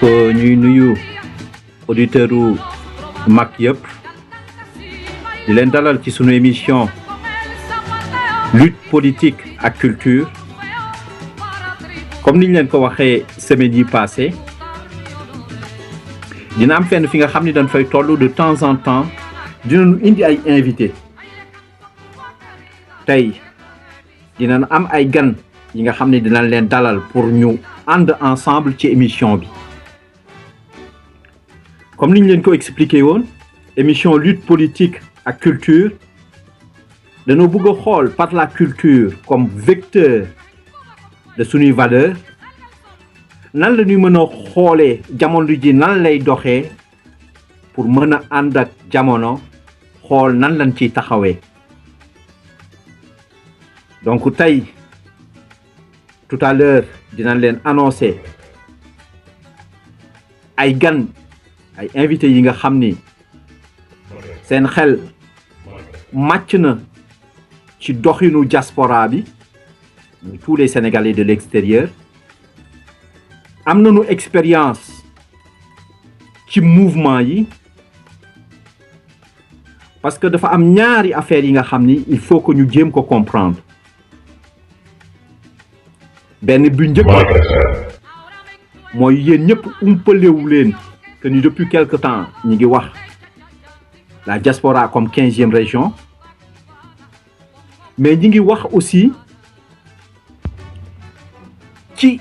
donc ñuy nuyu auditeurs u mag yëpp di leen dalal ci sunu émission lutte politique ak culture comme niñ leen ko waxee semaine yi passé dina am fenn fi nga xam ni dañ fay toll de temps en temps dinañu indi ay invité tey dinañ am ay gan yi nga xam ne dinañ leen dalal pour ñu ànd ensemble ci émission bi comme niñ leen ko expliqué woon émission lutte politique ak culture dañoo bëgg a xool par la culture comme vecteur de suñuy valeur nan la ñuy mën a xoolee jamono ji nan lay doxee pour mën a ànd ak jamono xool nan lañ ciy taxawee donc tey tout à l'heure dinañ leen annoncer ay gan ay invités yi nga xam ni seen xel màcc na ci doxinu diaspora bi tous les Sénégalais de l'extérieur am nañu expérience ci mouvement yi parce que dafa am ñaari affaires yi nga xam ni il faut que ñu jéem ko comprendre benn bu njëkk mooy yéen ñëpp umpalewu leen que ni depuis quelque temps ñi ngi wax la diaspora comme 15e région mais ñi ngi wax aussi ci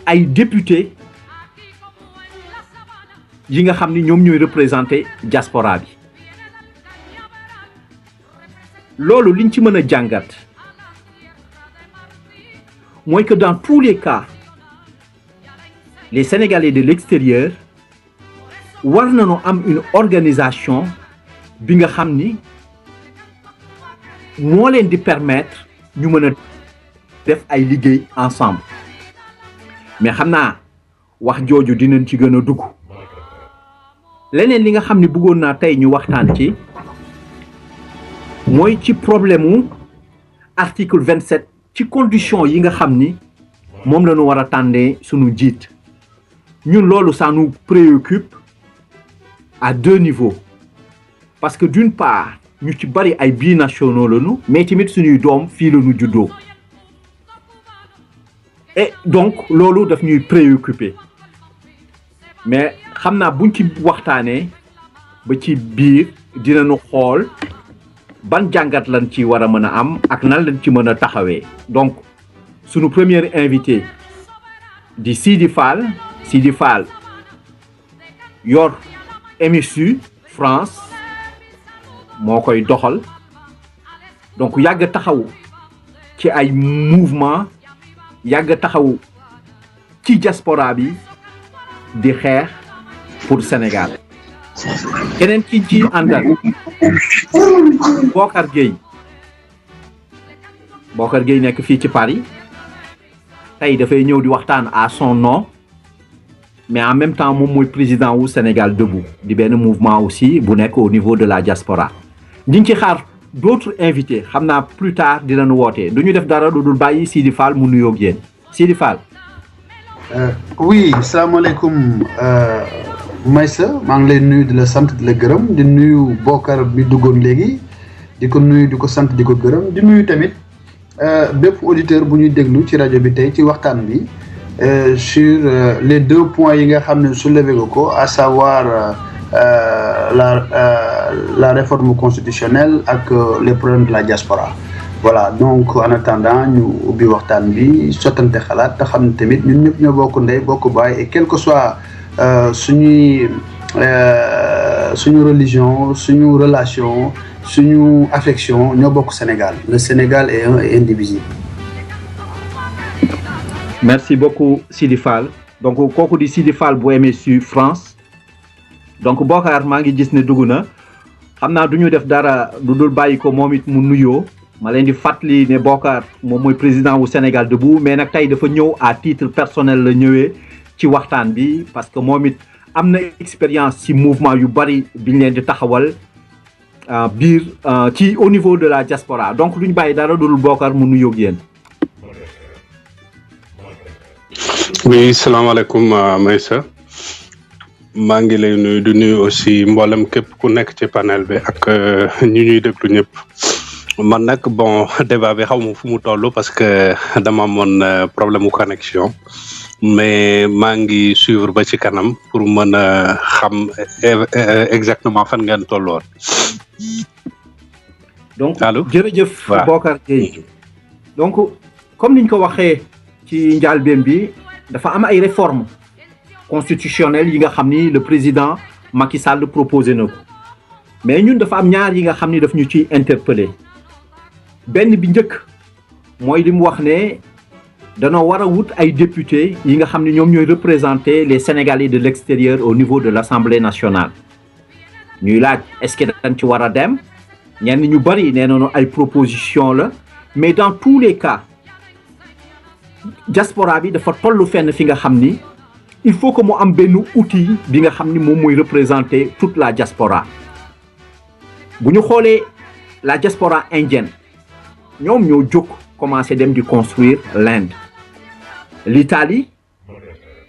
ay députés yi nga xam ni ñoom ñooy représenter diaspora bi loolu liñ ci mën a jàngat mooy que dans tous les cas les Sénégalais de l'extérieur war nañu am une organisation bi nga xam ni moo leen di permettre ñu mën a def ay liggéey ensemble mais xam naa wax jooju dinañ ci gën a dugg leneen li nga xam ni bëggoon naa tey ñu waxtaan ci mooy ci problème mu article 27 ci condition yi nga xam ni moom la ñu war a tànnee sunu njiit ñun loolu ça nous préoccupe à deux niveaux parce que d'une part ñu ci bari ay binationaux lañu mais tamit suñuy doom fii la ñu juddoo et donc loolu daf ñuy préoccuper mais xam naa buñ ci waxtaanee ba ci biir dinañu xool ban jàngat lañ ci war a mën a am ak nan lañ ci mën a taxawee donc sunu premier invité di Sidi Fall yor MSU France moo koy doxal donc yàgg taxaw ci ay mouvement yàgg taxaw ci diaspora bi di xeex pour Sénégal keneen ki ci àndal Bokar Gueye nekk fii ci Paris tey dafay ñëw di waxtaan à son nom mais en même temps moom mooy président wu Sénégal debout di benn mouvement aussi bu nekk au niveau de la diaspora ñu ngi ci xaar d'autres invités xam naa plus tard dinañu woote du ñu def dara lu dul bàyyi Sidi Fall mu nuyoo ak yéen Sidi Fall. oui salaamaaleykum Maïssa maa ngi lay nuyu di la sant di la gërëm di nuyu Bokar bi duggoon léegi di ko nuyu di ko sant di ko gërëm di nuyu tamit bépp auditeur bu ñuy déglu ci rajo bi tey ci waxtaan bi sur les deux points yi nga xam ne soulevé nga ko à savoir la réforme constitutionnelle ak les problèmes de la diaspora voilà donc en attendant ñu ubbi waxtaan bi sottante xalaat te xam ne tamit ñun ñëpp ñoo bokk ndey bokk baay et quel que soit suñu religion suñu relation suñu affection ñoo bokk Sénégal le Sénégal est un et indivisible. merci beaucoup Sidi Fall donc kooku di Sidi Fall bu MSU France donc Bokar maa ngi gis ne dugg na xam naa du ñu def dara lu dul bàyyi ko moom it mu nuyoo ma leen di fàttali ne Bokar moom mooy président wu Sénégal debout mais nag tey dafa ñëw à titre personnel la ñëwee ci waxtaan bi parce que moom it am na expérience ci mouvement yu bari biñ leen di taxawal biir ci au niveau de la diaspora donc duñ bàyyi dara dul Bokar mu nuyoo ak yéen. oui salaamaaleykum Maïssa maa ngi lay nuyu di nuyu aussi mboolem képp ku nekk ci panel bi ak ñi ñuy déglu ñëpp man nag bon débat bi xaw ma fu mu toll parce que dama amoon problème mu connexion mais maa ngi suivre ba ci kanam pour mën a xam exactement fan ngeen tolloon. donc allo jërëjëf Bokar Gueye donc comme niñ ko waxee ci njàlbéen bi dafa am ay réformes constitutionnelles yi nga xam ni le président Macky Sall proposé na ko mais ñun dafa am ñaar yi nga xam ni daf ñu ciy interpellé benn bi njëkk mooy li mu wax ne danoo war a wut ay députés yi nga xam ni ñoom ñooy représenter les Sénégalais de l'extérieur au niveau de l'Assemblée nationale ñuy laaj est-ce que dañ ci war a dem ñenn ñu bari nee nañu ay proposition la mais dans tous les cas diaspora bi dafa tollu fenn fi nga xam ni il faut que mu am benn outil bi nga xam ni moom mooy représenter toute la diaspora bu ñu xoolee la diaspora indienne ñoom ñoo jóg commencé dem di construire l'Inde l'Italie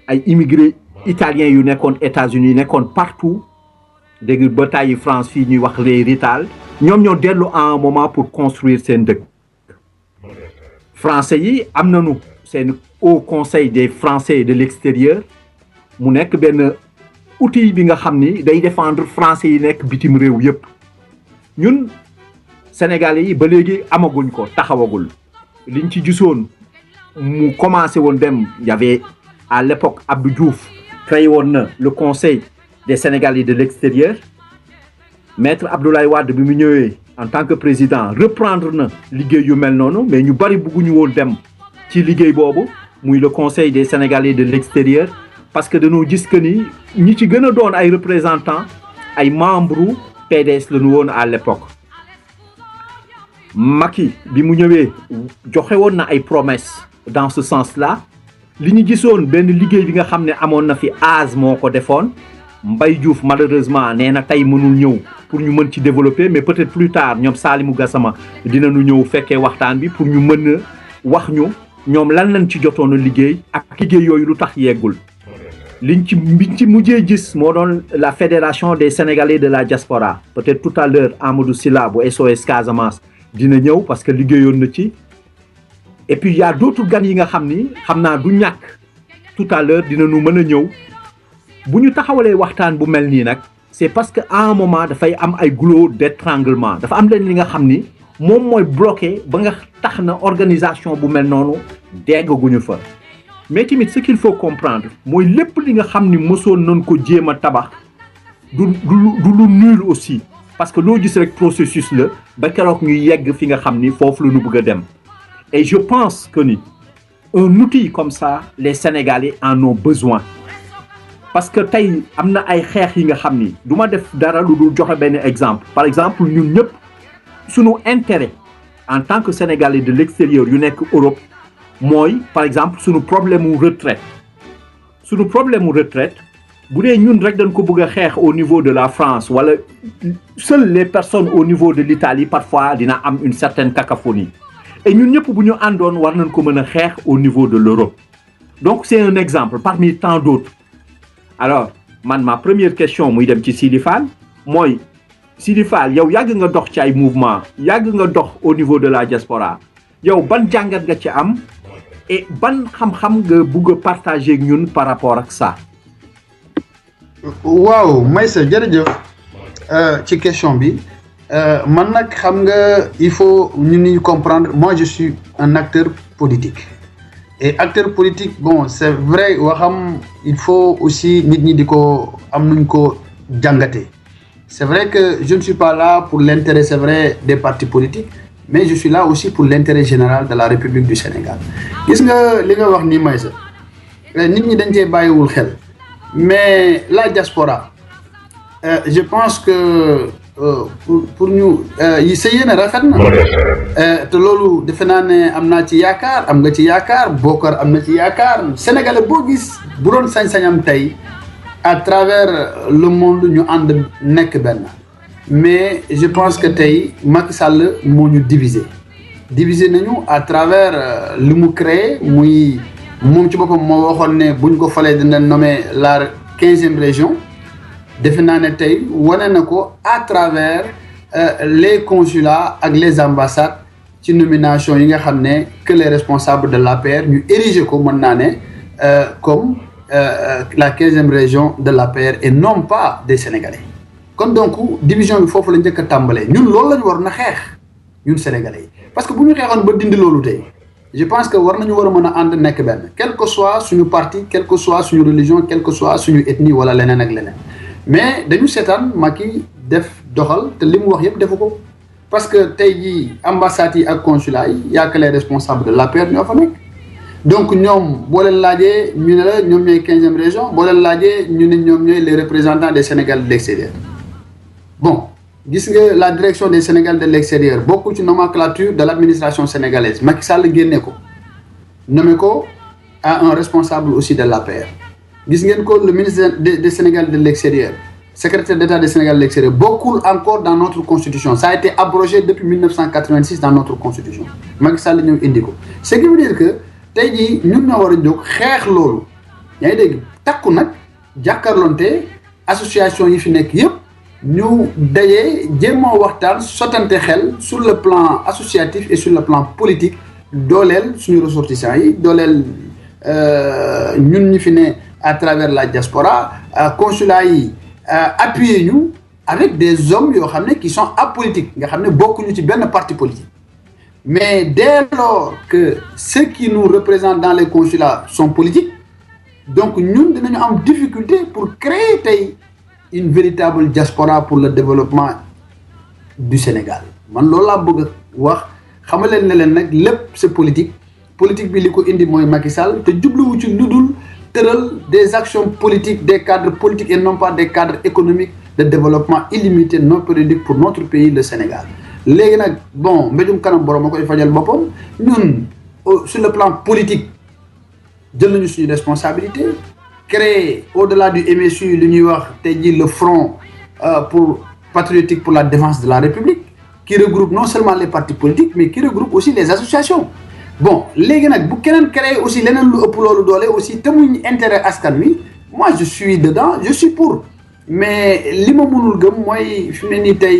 ay immigrés italiens yu nekkoon États-Unis nekkoon partout dégg ba tàyyi France fii ñuy wax les Rital ñoom ñoo dellu à un moment pour construire seen dëkk français yi am nañu seen Haut Conseil des Français de l'extérieur mu nekk benn outil bi nga xam ni day défendre français yi nekk bitim réew yépp ñun sénégalais yi ba léegi amaguñ ko taxawagul liñ ci gisoon mu commencé woon dem y avait à l'époque Abdou Diouf créé woon na le Conseil des Sénégalais de l'extérieur maître Abdoulaye Wade bi mu ñëwee en tant que président reprendre na liggéey yu mel noonu mais ñu bari bëgguñu woon dem ci liggéey boobu muy le Conseil des Sénégalais de l'extérieur parce que dañoo gis que ni ñi ci gën a doon ay représentants ay membres PDS la ñu woon à l'époque Macky bi mu ñëwee joxe woon na ay promesses dans ce sens-là li ñu gisoon benn liggéey bi nga xam ne amoon na fi AS moo ko defoon Mbaye Diouf malheureusement nee na tey mënul ñëw pour ñu mën ci développer mais peut-être plus tard ñoom Salimou Gassama dinañu ñëw fekkee waxtaan bi pour ñu mën a wax ñu ñoom lan lañ ci jotoon a liggéey ak liggéey yooyu lu tax yeggul liñ ci mujjee gis moo doon la fédération des Sénégalais de la diaspora peut-être tout à l'heure Amadou Sylla bu SOS Casamance dina ñëw parce que liggéeyoon na ci et puis il y a d'autres gan yi nga xam ni xam naa du ñàkk tout à l'heure dinañu mën a ñëw bu ñu taxawalee waxtaan bu mel nii nag c'est parce que à un moment dafay am ay goulot d'étranglement dafa am leen li nga xam ni moom mooy bloqué ba nga tax na organisation bu mel noonu déggaguñu fa mais tamit ce qu'il faut comprendre mooy lépp li nga xam ni mësoon nañ ko jéem a tabax du lu nul aussi parce que loo gis rek processus la ba keroog ñu yegg fi nga xam ni foofu la ñu bëgg a dem et je pense que ni un outil comme ça les Sénégalais en ont besoin parce que tey am na ay xeex yi nga xam ni du ma def dara lu dul joxe benn exemple par exemple ñun ñëpp suñu intérêt en tant que Sénégalais de l'extérieur yu nekk Europe mooy par exemple suñu problème mu retraite bu dee ñun rek dañ ko bëgg a xeex au niveau de la France wala seules les personnes au niveau de l'Italie parfois dina am une certaine cacophonie et ñun ñëpp bu ñu àndoon war nañ ko mën a xeex au niveau de l'Europe donc c'est un exemple parmi tant d'autres alors man ma première question muy dem ci Sidi Fall mooy Sidi Fall yow yàgg nga dox ci ay mouvement yàgg nga dox au niveau de la diaspora yow ban jàngat nga ci am et ban xam-xam nga bëgg a partager ak ñun par rapport ak ça. waaw Maïssa jërëjëf ci question bi man nag xam nga il faut ñu comprendre moi je suis un acteur politique et acteur politique bon c'est vrai waxam il faut aussi nit ñi di ko am nuñ ko jàngate c'est vrai que je ne suis pas là pour l'intérêt c'est vrai des partis politiques mais je suis là aussi pour l'intérêt général de la République du Sénégal gis nga li nga wax nii Maïssa nit ñi dañ cee bàyyiwul xel mais la diaspora je pense que pour ñu sa yéene rafet na te loolu defe naa ne am naa ci yaakaar am nga ci yaakaar Bokar am na ci yaakaar sénégalais boo gis bu doon sañ-sañam tey à travers le monde ñu ànd nekk benn mais je pense que tey Macky Sall moo ñu diviser nañu à travers li mu créé muy moom ci boppam moo waxoon ne buñ ko falee dina nommer la 15e région defe naa ne tey wane na ko à travers les consulats ak les ambassades ci nomination yi nga xam ne que les responsables de l'APR ñu ériger ko mën naa ne comme la 15e région de l'APR et non pas des Sénégalais kon donc division bi foofu la njëkk a tàmbalee ñun loolu la ñu war na xeex ñun Sénégalais yi parce que bu ñu xeexoon ba dindi loolu tey je pense que war nañu war a mën a ànd nekk benn quel que soit suñu parti quel que soit suñu religion quel que soit suñu ethnie wala leneen ak leneen mais dañu seetaan Macky def doxal te li mu wax yëpp defu ko parce que tey jii ambassades yi ak consulats yi y a que les responsables de l'APR ñoo fa nekk donc ñoom boo leen laajee ñu ne la ñoom ñooy 15e région boo leen laajee ñu ne ñoom ñooy les représentants des Sénégal de l'extérieur bon gis nga la direction des Sénégal de l'extérieur bokkul ci nomenclature de l'administration sénégalaise Macky Sall génne ko nommé ko à un responsable aussi de l'APR gis ngeen ko le ministre des Sénégal de l'extérieur secrétaire d'État des Sénégal de l'extérieur bokkul encore dans notre constitution ça a été abrogé depuis 1986 dans notre constitution Macky Sall ñëw indi ko ce qui veut dire que tey jii ñun ñoo war a jóg xeex loolu yaa ngi dégg takku nag jàkkaarloonte association yi fi nekk yëpp ñu dajee jéemoo waxtaan sottante xel sur le plan associatif et sur le plan politique dooleel suñu ressortissants yi dooleel ñun ñi fi ne à travers la diaspora consulat yi appuyer ñu avec des hommes yoo xam ne qui sont apolitiques nga xam ne bokkuñu ci benn parti politique mais dès lors que ceux qui nous représentent dans les consulats sont politiques donc ñun dinañu am difficulté pour créer tey une véritable diaspora pour le développement du Sénégal man loolu laa bëgg a wax xamal leen ne leen nag lépp c'est politique bi li ko indi mooy Macky Sall te jubluwu ci lu dul tëral des actions politiques des cadres politiques et non pas des cadres économiques de développement illimité non périodique pour notre pays le Sénégal léegi nag bon mbéjum kanam borom a koy fajal boppam ñun sur le plan politique jël nañu suñu responsabilité créer au-delà du MSU li ñuy wax tey jii le front pour patriotique pour la défense de la République qui regroupe non seulement les partis politiques mais qui regroupe aussi les associations bon léegi nag bu keneen créer aussi leneen lu ëpp loolu doole aussi te muy intérêt askan wi moi je suis dedans je suis pour mais li ma mënul gëm mooy fi mu ne nii tey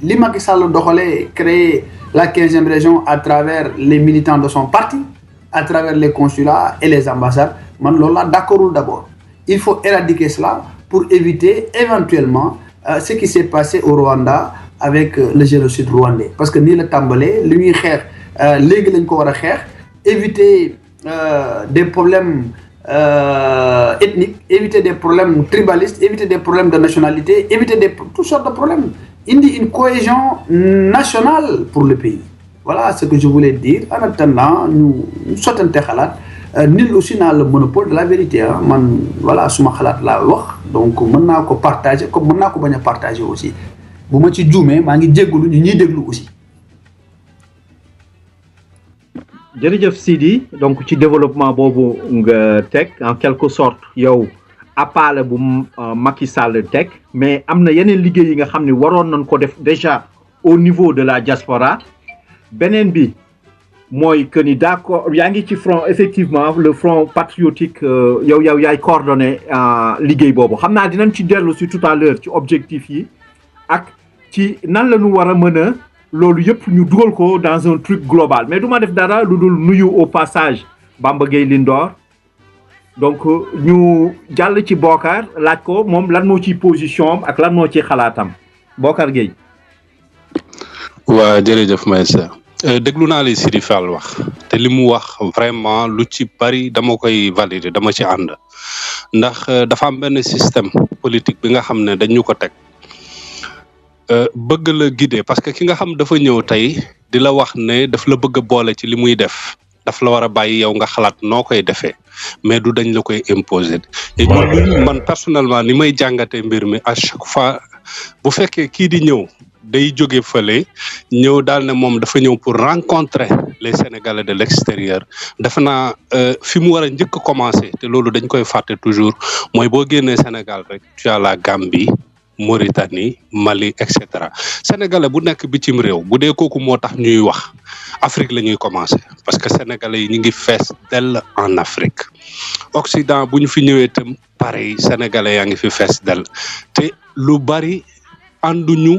li Macky Sall doxalee créer la 15e région à travers les militants de son parti à travers les consulats et les ambassades man loolu laa d'accordul d'abord il faut éradiquer cela pour éviter éventuellement ce qui s'est passé au Rwanda avec le génocide rwandais parce que nii la tàmbalee li ñuy xeex léegi lañ ko war a xeex éviter des problèmes ethniques éviter des problèmes tribalistes éviter des problèmes de nationalité éviter toutes sortes de problèmes indi une cohésion nationale pour le pays voilà ce que je voulais dire en attendant ñu sottante xalaat nul aussi n'a le monopole de la vérité man voilà suma xalaat laa wax donc mën naa ko partager comme mën naa ko bañ a partager aussi bu ma ci juumee maa ngi jégalu ñu ñuy déglu aussi. jërëjëf Sidi donc ci développement boobu nga teg en quelque sorte yow appale bu Macky Sall teg mais am na yeneen liggéey yi nga xam ne waroon nañ ko def déjà au niveau de la diaspora beneen bi mooy que ni d'accord yaa ngi ci front effectivement le front patriotique yow yaay coordonné liggéey boobu xam naa dinañ ci dellu si tout à l'heure ci objectif yi ak ci nan la ñu war a mën a loolu yëpp ñu dugal ko dans un truc global mais du ma def dara lu dul nuyu au passage Bamba Gueye Lindor donc ñu jàll ci Bokar laaj ko moom lan moo ciy position am ak lan moo ciy xalaatam Bokar Gueye. waa jërëjëf Maïssa déglu naa li Sidi Fall wax te li mu wax vraiment lu ci bari dama koy valider dama ci ànd ndax dafa am benn système politique bi nga xam ne dañu ko teg. bëgg la guider parce que ki nga xam dafa ñëw tey di la wax ne daf la bëgg a boole ci li muy def daf la war a bàyyi yow nga xalaat noo koy defee mais du dañ la koy imposer et man personnellement ni may jàngatee mbir mi à chaque fois bu fekkee kii di ñëw day jóge fële ñëw daal ne moom dafa ñëw pour rencontrer les Sénégalais de l'extérieur dafa naa fi mu war a njëkk a commencer te loolu dañ koy fàtte toujours mooy boo génnee Sénégal rek tu as la Gambie Mauritanie Mali et cetera sénégalais bu nekk bitim réew bu dee kooku moo tax ñuy wax Afrique la ñuy commencer parce que sénégalais yi ñu ngi fees dell en Afrique Occident bu ñu fi ñëwee tam pareil sénégalais yaa ngi fi fees del te lu bari ànduñu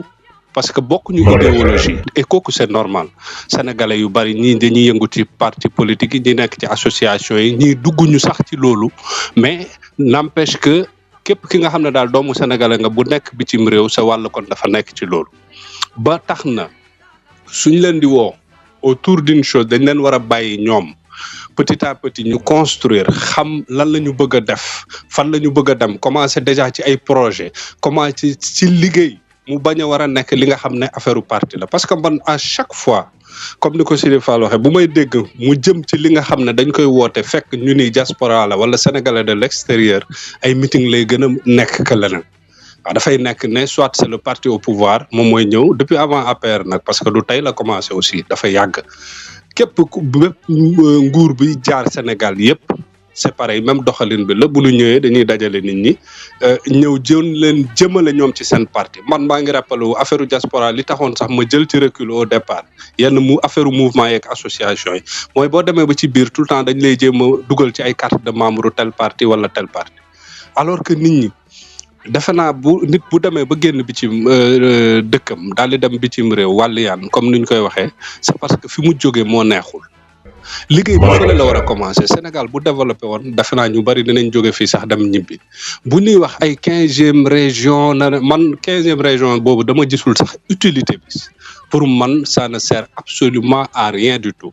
parce que bokkuñu idéologie et kooku c'est normal sénégalais yu bari ñii dañuy yëngu ci parti politique yi ñi nekk ci association yi ñii dugguñu sax ci loolu mais n'empêche que képp ki nga xam ne daal doomu sénégalais nga bu nekk bitim réew sa wàll kon dafa nekk ci loolu ba tax na suñ leen di woo autour d'une chose dañ leen war a bàyyi ñoom petit à petit ñu construire xam lan la ñu bëgg a def fan la ñu bëgg a dem commencer déjà ci ay projet commencer ci liggéey mu bañ a war a nekk li nga xam ne affaire parti la parce que man à chaque fois comme ni ko Sidi Fall waxee bu may dégg mu jëm ci li nga xam ne dañ koy woote fekk ñu ni diaspora la wala sénégalais de l'extérieur ay meeting lay gën a nekk que leneen waaw dafay nekk ne soit c'est le parti au pouvoir moom mooy ñëw depuis avant APR nag parce que du tey la commencé aussi dafa yàgg képp bépp nguur bi jaar Sénégal yépp c'est pareil même doxalin bi la bu ñu ñëwee dañuy dajale nit ñi ñëw jëmale ñoom ci seen parti man maa ngi rappelé wu affaire diaspora li taxoon sax ma jël ci recul au départ yenn affaire mouvement yeeg association yi mooy boo demee ba ci biir tout le temps dañ lay jéem a dugal ci ay carte de membre tel parti wala tel parti alors que nit ñi defe naa nit bu demee ba génn bitim dëkkam daal di dem bitim réew wàlliyaan comme ni ñu koy waxee c'est parce que fi mu jógee moo neexul liggéey bi fële la war a commencer Sénégal bu développé woon defe naa ñu bari dinañ jóge fii sax dem ñibbi bu ñuy wax ay 15e région na man 15e région boobu dama gisul sax utilité bi pour man ça ne sert absolument à rien du tout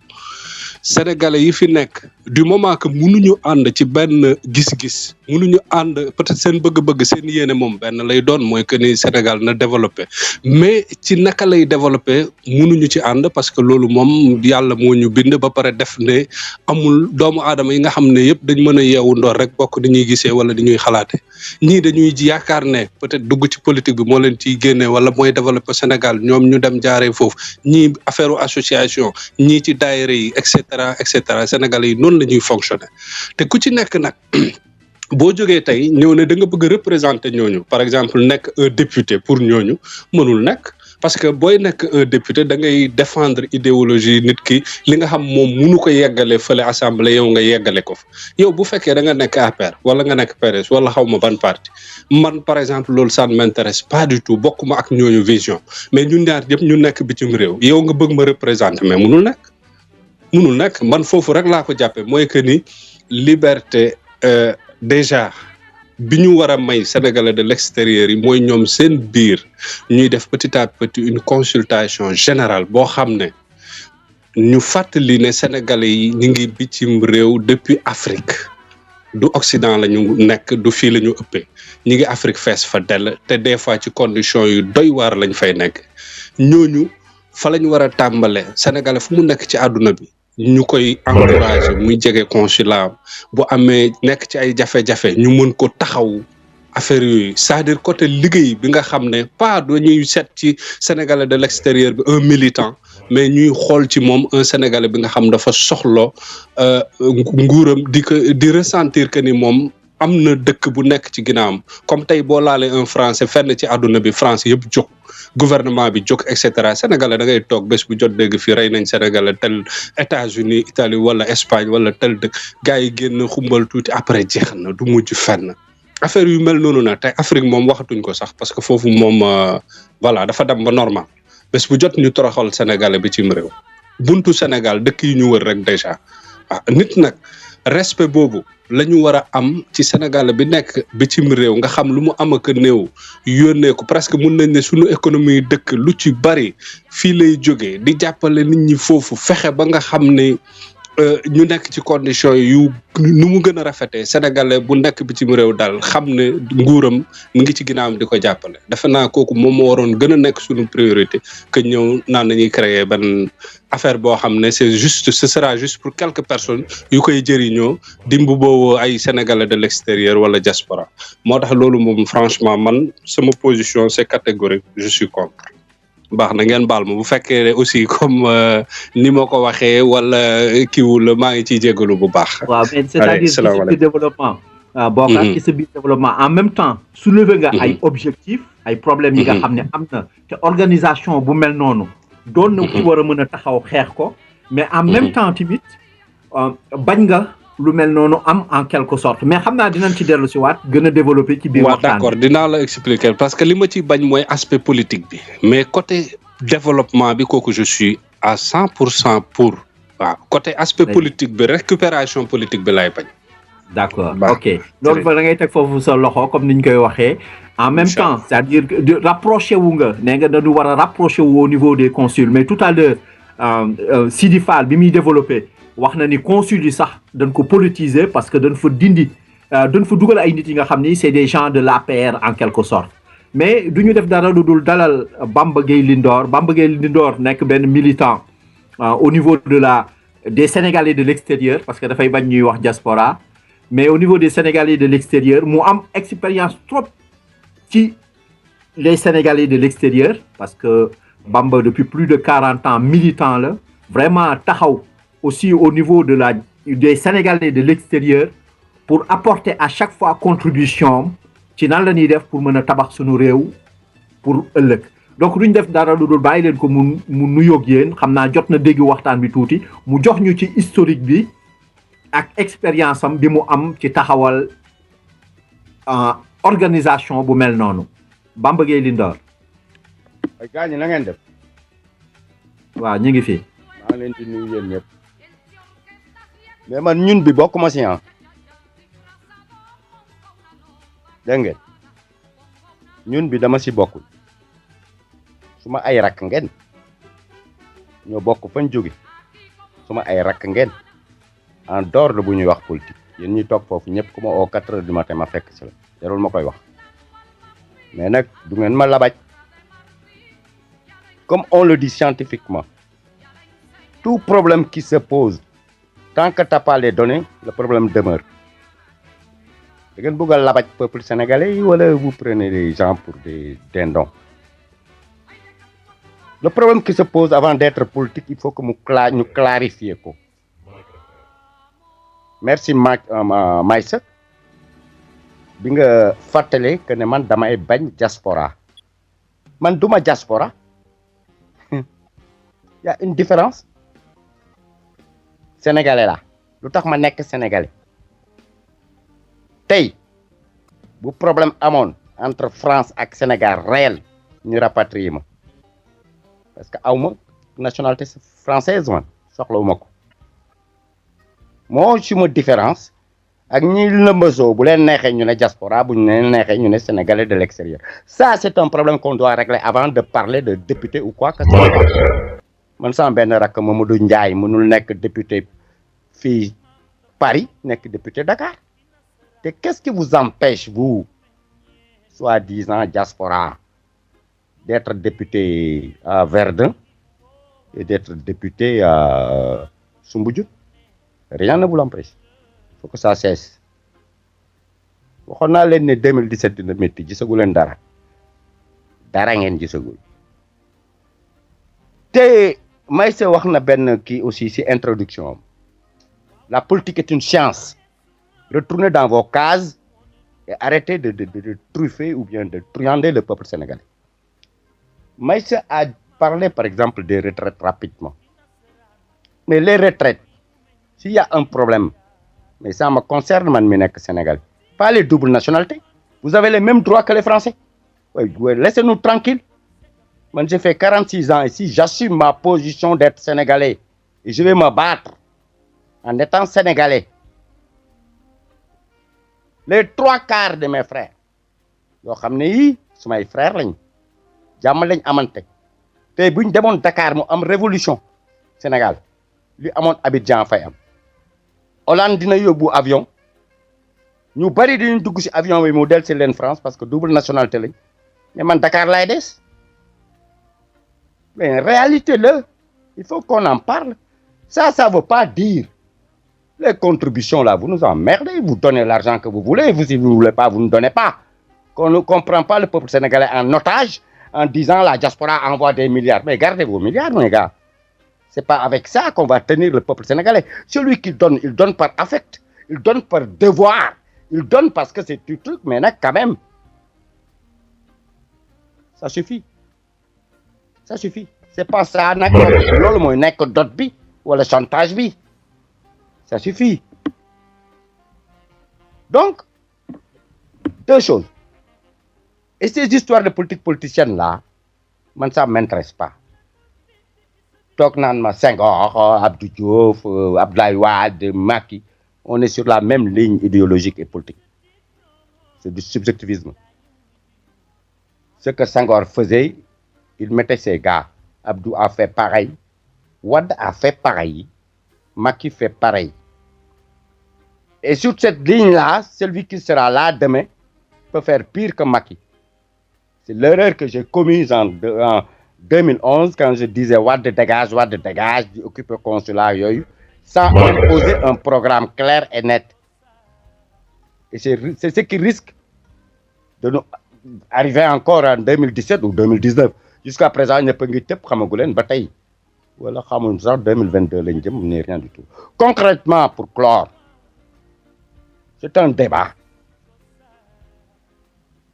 Sénégalais yi fi nekk du moment que mënuñu ànd ci benn gis-gis mënuñu ànd peut-être seen bëgg-bëgg seen yéene moom benn lay doon mooy que ni Sénégal na développé mais ci naka lay développé mënuñu ci ànd parce que loolu moom yàlla moo ñu bind ba pare def ne amul doomu aadama yi nga xam ne yëpp dañ mën a yeewu ndoor rek bokk ni ñuy gisee wala ni ñuy xalaate ñii dañuy yaakaar ne peut-être dugg ci politique bi moo leen ciy génne wala mooy développé Sénégal ñoom ñu dem jaaree foofu ñii affaire association ñii ci daayira yi et cetera Sénégalais yi noonu la ñuy fonctionner te ku ci nekk nag boo jógee tey ñëw ne da nga bëgg a représenter ñooñu par exemple nekk un député pour ñooñu mënul nekk parce que booy nekk un député da ngay défendre idéologie nit ki li nga xam moom munu ko yeggale fële assemblée yow nga yeggale ko fa yow bu fekkee da nga nekk APR wala nga nekk PDS wala xaw ma ban parti man par exemple loolu ça ne m'intéresse pas du tout bokkuma ak ñooñu vision mais ñun ñaar yëpp ñu nekk bitim réew yow nga bëgg ma représenter mais munul nekk man foofu rek laa ko jàppe mooy que ni liberté déjà bi ñu war a may sénégalais de l'extérieur yi mooy ñoom seen biir ñuy def petit à petit une consultation générale boo xam ne ñu fàttali ne sénégalais yi ñu ngi bitim réew depuis Afrique du Occident la ñu nekk du fii la ñu ëppee ñu ngi Afrique fees fa dell te des fois ci conditions yu doy waar lañ fay nekk ñooñu fa la ñu war a tàmbale sénégalais fu mu nekk ci àdduna bi ñu koy encourager muy jege consulat bu amee nekk ci ay jafe-jafe ñu mën ko taxaw affaire yooyu c'est-à-dire côté liggéey bi nga xam ne pas dañuy seet ci sénégalais de l'extérieur bi un militant mais ñuy xool ci moom un sénégalais bi nga xam dafa soxlo nguuram di ressentir que ni moom am na dëkk bu nekk ci ginnaawam comme tey boo laalee un français fenn ci àdduna bi France yëpp jóg gouvernement bi jóg et cetera sénégalais da ngay toog bés bu jot dégg fii rey nañ sénégalais tel États-Unis Italie wala Espagne wala tel dëkk gars yi génn xumbal tuuti après jeex na du mujj fenn affaire yu mel noonu nag tey Afrique moom waxatuñ ko sax parce que foofu moom voilà dafa dem ba normal bés bu jot ñu toroxal sénégalais bi cim réew buntu Sénégal dëkk yi ñu wër rek déjà nit nag respect boobu la ñu war a am ci Sénégal bi nekk bitim réew nga xam lu mu am ak néew yónnee ko presque mun nañ ne suñu économie dëkk lu ci bari fii lay jógee di jàppale nit ñi foofu fexe ba nga xam ne ñu nekk ci condition yu nu mu gën a rafetee sénégalais bu nekk bitim réew daal xam ne nguuram mu ngi ci ginnaawam di ko jàppale defe naa kooku moom moo waroon gën a nekk suñu priorité que ñëw naan nañuy créer benn affaire boo xam ne ce sera juste pour quelques personnes yu koy jëriñoo dimbu boobu ay sénégalais de l'extérieur wala diaspora moo tax loolu moom franchement man sama position c'est catégorique je suis contre baax na ngeen baal ma bu fekkee aussi comme ni ma ko waxee wala kiiwul maa ngi ciy jégalu bu baax. waaw mais c'est-à-dire ci sa biir développement. Bocar ci sa biir développement en même temps soulever nga ay objectifs ay problèmes yi nga xam ne am na te organisation bu mel noonu doon na ci war a mën a taxaw xeex ko mais en même temps tamit bañ nga lu mel noonu am en quelque sorte mais xam naa dinañ ci dellu si waat gën a développer ci biir waxtaan d'accord dinaa la expliquer parce que li ma ci bañ mooy aspect politique bi mais côté développement bi kooku je suis à 100% pour waaw côté aspect politique bi récupération politique bi laay bañ. D'accord, ok. Donc, da ngay teg foofu sa loxo comme niñ koy waxee en même temps, c'est-à-dire rapprocher wu nga ne nga dañu war a rapprocher wu au niveau des consuls mais tout à l'heure Sidi Fall bi muy développé wax na ni consuls yi sax dañ ko politiser parce que dañ fa dindi dañ fa dugal ay nit yi nga xam ni c'est des gens de l'APR en quelque sorte mais du ñu def dara lu dul dalal Bamba Gueye Lindor nekk benn militant au niveau des Sénégalais de l'extérieur parce que dafay bañ ñuy wax diaspora mais au niveau des Sénégalais de l'extérieur mu am expérience trop ci les Sénégalais de l'extérieur parce que Bamba depuis plus de 40 ans militant la vraiment taxaw aussi au niveau des Sénégalais de l'extérieur pour apporter à chaque fois contribution ci nan la ñuy def pour mën a tabax suñu réew pour ëllëg donc duñ def dara lu dul bàyyi leen ko mu nuyoog yéen xam naa jot na dégg waxtaan bi tuuti mu jox ñu ci historique bi ak expérience am bi mu am ci taxawal organisation bu mel noonu Bamba Gueye Lindor. ay gaañ na ngeen def. waaw ñu ngi fi. maa ngi leen di nuyu yéen ñëpp. mais man ñun bi bokk ma si dégg ngeen ñun bi dama si bokkul su ma ay rakk ngeen ñoo bokk fañ jóge su ma ay rakk ngeen en dehors de bu ñuy wax politique yéen ñuy toog foofu ñëpp ku ma oo 4 heures du matin ma fekk si la jarul ma koy wax mais nag du ngeen ma labaj comme on le dit scientifiquement tout problème qui se pose tant que t'as pas les données le problème demeure da ngeen bëgg a labaj peuple sénégalais yi wala vous prenez les gens pour des dindons le problème qui se pose avant d'être politique il faut que ñu clarifier ko merci Maïssa bi nga fàttale que ne man damay bañ diaspora man duma diaspora y a une différence sénégalais la lu tax ma nekk sénégalais tey bu problème amoon entre France ak Sénégal réel ñu rapatrier ma parce que aw ma nationalité française man soxlawuma ko moo suma différence ak ñi lëmbasoo bu leen neexee ñu ne diaspora bu ñu leen neexee ñu ne sénégalais de l'extérieur ça c'est un problème qu'on doit régler avant de parler de député ou quoi que ce soit man sama benn rakk Mamadou Ndiaye mënul nekk député fii Paris nekk député Dakar te qu'est-ce qui vous empêche vous soi-disant diaspora d'être député à Verdun et d'être député à Soumbédioune rien ne vous l'empêche faut que ça cesse waxoon naa leen ne 2017 dina métti gisagu leen dara ngeen gisagul te Maïssa wax na benn kii aussi ci introduction la politique est une science retournez dans vos cases et arrêtez de truffer ou bien de truander le peuple sénégalais Maïssa a parlé par exemple des retraites rapidement mais les retraites s'il y a un problème mais ça me concerne man mi nekk Sénégal pas les doubles nationalités vous avez les mêmes droits que les Français ouais, laissez-nous tranquilles man j'ai fait 46 ans ici j'assume ma position d'être sénégalais et je vais me battre en étant sénégalais les 3/4 de mes frères yoo xam ne yii sumay frères lañ jàmm lañ amante tey buñ demoon Dakar mu am révolution Sénégal li amoon Abidjan fay am Hollande dina yóbbu avion ñu bari dañu dugg ci avion bi mu del ci leen France parce que double nationalité lañ mais man Dakar laay des mais réalité là il faut qu'on en parle ça veut pas dire les contributions là vous nous emmerdez vous donnez l'argent que vous voulez vous si vous voulez pas vous ne donnez pas qu'on ne comprend pas le peuple sénégalais en otage en disant la diaspora envoie des milliards mais gardez vos milliards mes gars c'est pas avec ça qu'on va tenir le peuple sénégalais celui qui donne il donne par affect il donne par devoir il donne parce que c'est du truc mais nag quand même ça suffit c'est pas ça nag loolu mooy nekk dot bi wala chantage bi ça suffit Donc, deux choses. Et ces histoires de politique politicienne là, man, ça ne m'intéresse pas. Toog naan ma Senghor, Abdou Diouf, Abdoulaye Wade, Macky, on est sur la même ligne idéologique et politique. C'est du subjectivisme. Ce que Senghor faisait, il mettait ses gars. Abdou a fait pareil. Wade a fait pareil. Macky fait pareil. Et sur cette ligne-là, celui qui sera là demain peut faire pire que Macky. C'est l'erreur que j'ai commise en 2011 quand je disais Wade dégage, occupe le consulat, sans imposer un programme clair et net. Et c'est ce qui risque de nous arriver encore en 2017 ou 2019. Jusqu'à présent, il n'y a pas de bataille. Voilà, 2022, il n'y a rien du tout. Concrètement, pour clore, c'est un débat.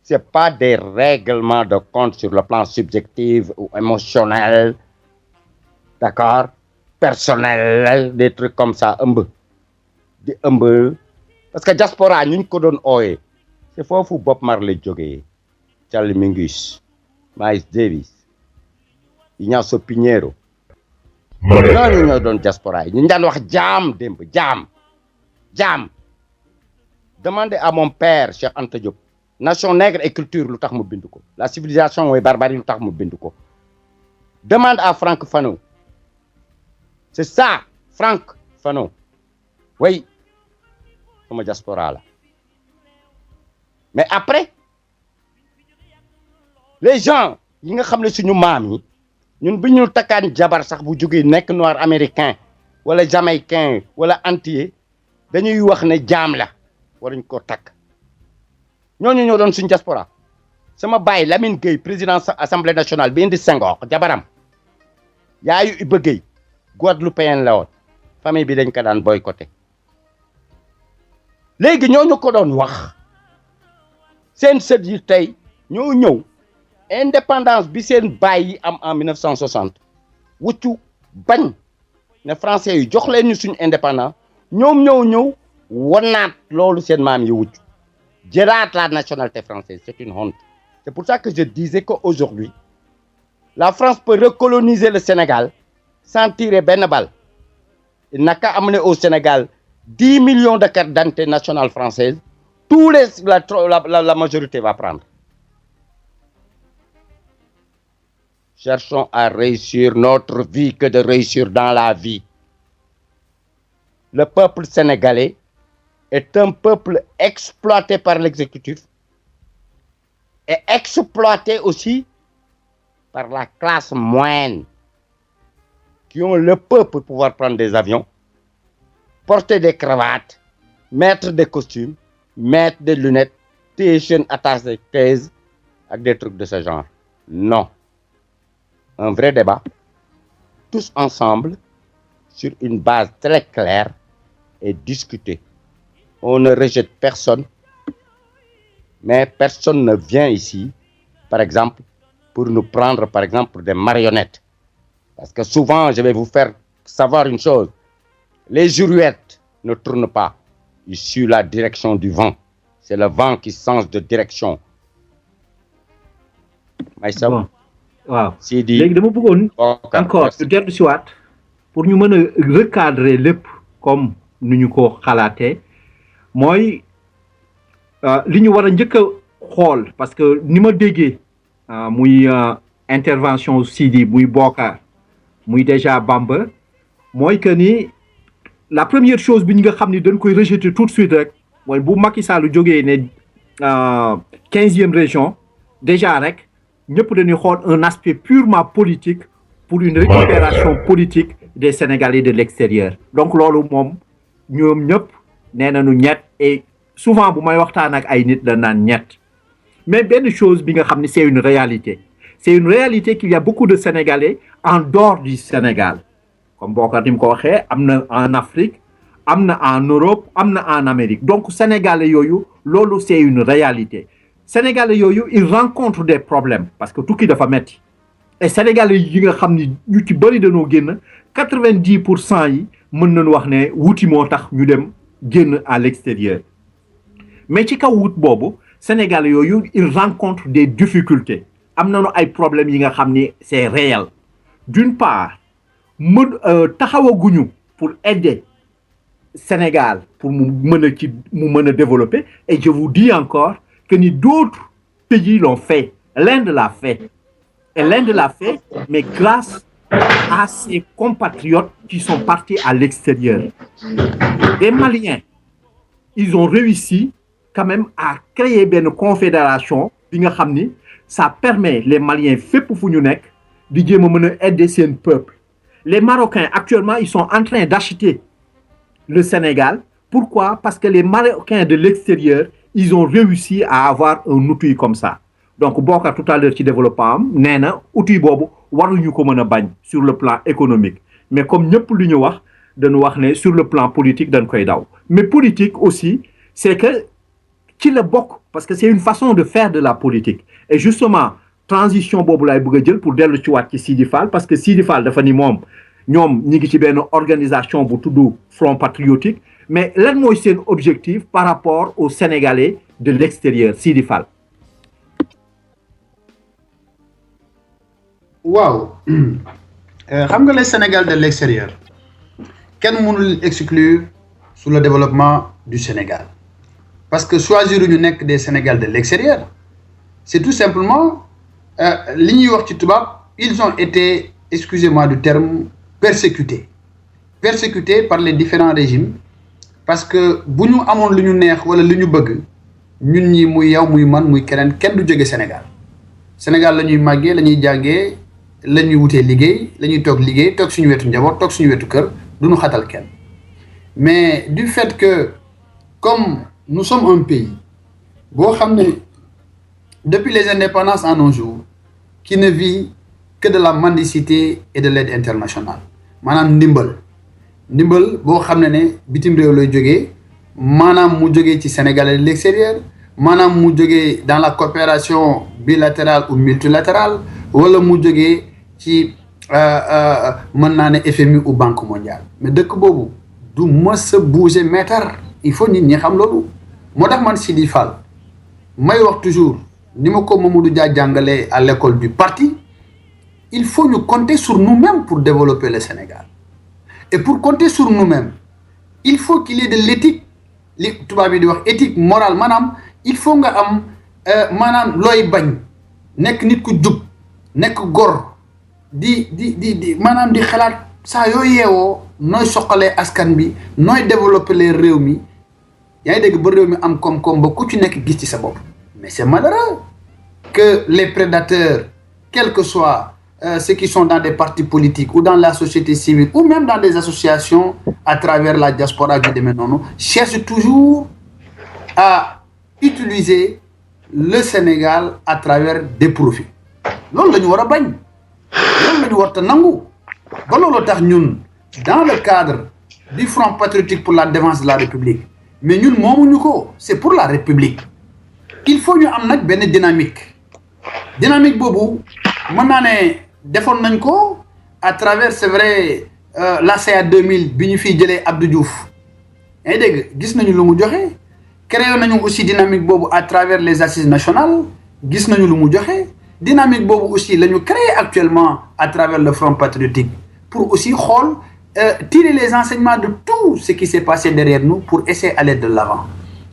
Ce n'est pas des règlements de compte sur le plan subjectif ou émotionnel, d'accord, personnel, des trucs comme ça, parce que diaspora, nous avons dit, c'est faux Bob Marley Djogé, Charlie Mingus, Miles Davis, Ignacio Pinheiro. Nous avons dit diaspora, nous avons dit jam. Demandez à mon père, Cheikh Anta Diop, nation nègre et culture, la civilisation et barbarie, demande à Franck Fanon. C'est ça, Franck Fanon. Oui, comme diaspora là. Mais après, les gens, ils savent que nous sommes ñun bi ñu takkaan jabar sax bu jógee nekk noir américain wala jamaïcain wala antillais dañuy wax ne jaam la waruñ ko takk ñooñu ñoo doon suñu diaspora sama baay Lamine Gueye président assemblée nationale bi indi Senghor jabaram yaayu Iba Gueye Guadeloupéen la woon famille bi dañ ko daan boycotté léegi ñooñu ko doon wax seen sët yi tey ñoo ñëw indépendance bi seen baay am en 1960 wuccu bañ ne français yi jox leen ñu suñu indépendance ñoom ñëw wanaat loolu seen maam yi wuccu jëlaat la nationalité française. C'est une honte. C'est pour ça que je disais qu'aujourd'hui la France peut recoloniser le Sénégal sans tirer ben balle. Il n'a qu'à amener au Sénégal 10 millions de cartes d'identité nationale française. La majorité va prendre. Cherchons à réussir notre vie que de réussir dans la vie. Le peuple sénégalais est un peuple exploité par l'exécutif et exploité aussi par la classe moyenne qui ont le peu pour pouvoir prendre des avions, porter des cravates, mettre des costumes, mettre des lunettes, t-shirt attaché 15 avec des trucs de ce genre. Non. Un vrai débat, tous ensemble, sur une base très claire et discuter. On ne rejette personne, mais personne ne vient ici, par exemple, pour nous prendre, par exemple, pour des marionnettes. Parce que souvent, je vais vous faire savoir une chose. Les girouettes ne tournent pas. Ils suivent la direction du vent. C'est le vent qui change de direction. Bon. Waaw Sidi léegi dama bëggoon encore ñu dellu si waat pour ñu mën a recadrer lépp comme nu ñu ko xalaatee mooy li ñu war a njëkk a xool parce que ni ma déggee muy intervention Sidi muy Bokar muy déjà Bamba mooy que ni la première chose bi ñu nga xam ni dañ koy rejeter tout de suite rek mooy bu Macky Sall jógee ne 15e région déjà rek ñëpp dañuy xool un aspect purement politique pour une récupération politique des Sénégalais de l'extérieur donc loolu moom ñoom ñëpp nee nañu ñett et souvent bu may waxtaan ak ay nit da naan ñett mais benn chose bi nga xam ne c'est une réalité qu'il y a beaucoup de Sénégalais en dehors du Sénégal comme Bokar ni mu ko waxee am na en Afrique am na en Europe am na en Amérique donc Sénégalais yooyu loolu c'est une réalité Sénégalais yooyu ils rencontrent des problèmes parce que tukki dafa metti et Sénégalais yi nga xam ni ñu ci bëri dañoo génn 90% yi mën nañu wax ne wuti moo tax ñu dem génn à l'extérieur mais ci kaw wut boobu Sénégal yooyu ils rencontrent des difficultés am nañu ay problèmes yi nga xam ni c'est réel d'une part taxawaguñu pour aider Sénégal pour mu mën a développer et je vous dis encore que ni d'autres pays l'ont fait l'Inde l'a fait et l'Inde l'a fait mais grâce à ses compatriotes qui sont partis à l'extérieur. Les Maliens, ils ont réussi quand même à créer une confédération bi nga xam ni ça permet les Maliens fépp fu ñu nekk di jéem a mën a aider seen peuple. Les Marocains actuellement ils sont en train d'acheter le Sénégal. Pourquoi? Parce que les Marocains de l'extérieur ils ont réussi à avoir un outil comme ça. Donc Bokar tout à l'heure ci développement am nee na outil boobu waruñu ko mën a bañ sur le plan économique mais comme ñëpp lu ñu wax dañu wax ne sur le plan politique dañ koy daw mais politique aussi c'est que ci la bokk parce que c'est une façon de faire de la politique et justement transition boobu laay bëgg a jël pour dellu ci waat ci Sidi Fall parce que Sidi Fall dafa ni moom ñoom ñi ngi ci benn organisation bu tudd Front Patriotique mais lan mooy seen objectif par rapport aux Sénégalais de l'extérieur Sidi Fall. waaw xam nga les Sénégal de l'extérieur kenn mënul exclure sur le développement du Sénégal parce que choisir ñu nekk des Sénégal de l'extérieur c'est tout simplement li ñuy wax ci tubaab ils ont été excusez-moi du terme persécutés par les différents régimes parce que bu ñu amoon lu ñu neex wala lu ñu bëgg ñun ñi muy yow muy man muy keneen kenn du jóge Sénégal la ñuy màggee la ñuy jàngee la ñuy wutee liggéey la ñuy toog liggéey toog suñu wetu njaboot toog suñu wetu kër du ñu xatal kenn mais du fait que comme nous sommes un pays boo xam ne depuis les indépendances à nos jours qui ne vit que de la mendicité et de l'aide internationale maanaam ndimbal boo xam ne bitim réew lay jógee maanaam mu jógee ci Sénégalais de l'extérieur maanaam mu jógee dans la coopération bilatérale ou multilatérale wala mu jógee ci mën naa ne FMI ou Banque mondiale mais dëkk boobu du mës a bouger mètre il faut nit ñi xam loolu moo tax man Sidi Fall may wax toujours ni ma ko Mamadou Dia jàngalee à l'école du parti il faut ñu compter sur nous-mêmes pour développer le Sénégal et pour compter sur nous-mêmes il faut qu'il y ait de l'éthique li tubaab yi di wax éthique morale maanaam il faut nga am maanaam looy bañ nekk nit ku jub nekk góor di maanaam di xalaat saa yoo yeewoo nooy soqalee askan bi nooy développer les réew mi yaa ngi dégg ba réew mi am koom-koom ba ku ci nekk gis ci sa bopp mais c'est malheureux que les prédateurs quels que soient ceux qui sont dans des partis politiques ou dans la société civile ou même dans des associations à travers la diaspora du demee noonu cherchent toujours à utiliser le Sénégal à travers des profits loolu la ñu war a bañ loolu la ñu war a nangu ba loolu tax ñun dans le cadre du Front Patriotique pour la défense de la République mais ñun moomuñu ko c'est pour la République il faut ñu am nag benn dynamique boobu mën naa ne defoon nañ ko à travers c'est vrai la CA 2000 bi ñu fiy jëlee Abdou Diouf yaa ngi dégg gis nañu lu mu joxe créé nañu aussi dynamique boobu à travers les assises nationales gis nañu lu mu joxe dynamique boobu aussi la ñu créé actuellement à travers le Front Patriotique pour aussi xool tirer les enseignements de tout ce qui s'est passé derrière nous pour essayer d'aller de l'avant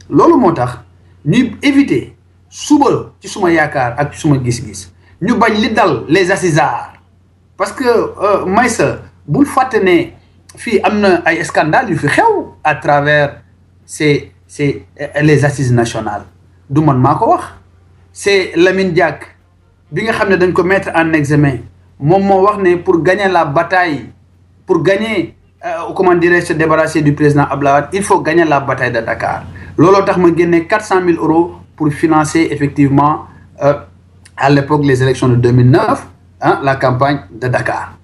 loolu moo tax ñuy éviter suba ci suma yaakaar ak ci suma gis-gis ñu bañ li dal les assisards parce que Maïssa bul fàtte ne fii am na ay scandales yu fi xew à travers ces les assises nationales du man maa ko wax c'est Lamine Diack bi nga xam ne dañ ko mettre en examen moom moo wax ne pour gagner la bataille pour gagner comment dirais-je se débarrasser du président Abdoulaye Wade il faut gagner la bataille de Dakar looloo tax ma génne 400 000 € pour financer effectivement à l'époque les élections de 2009 la campagne de Dakar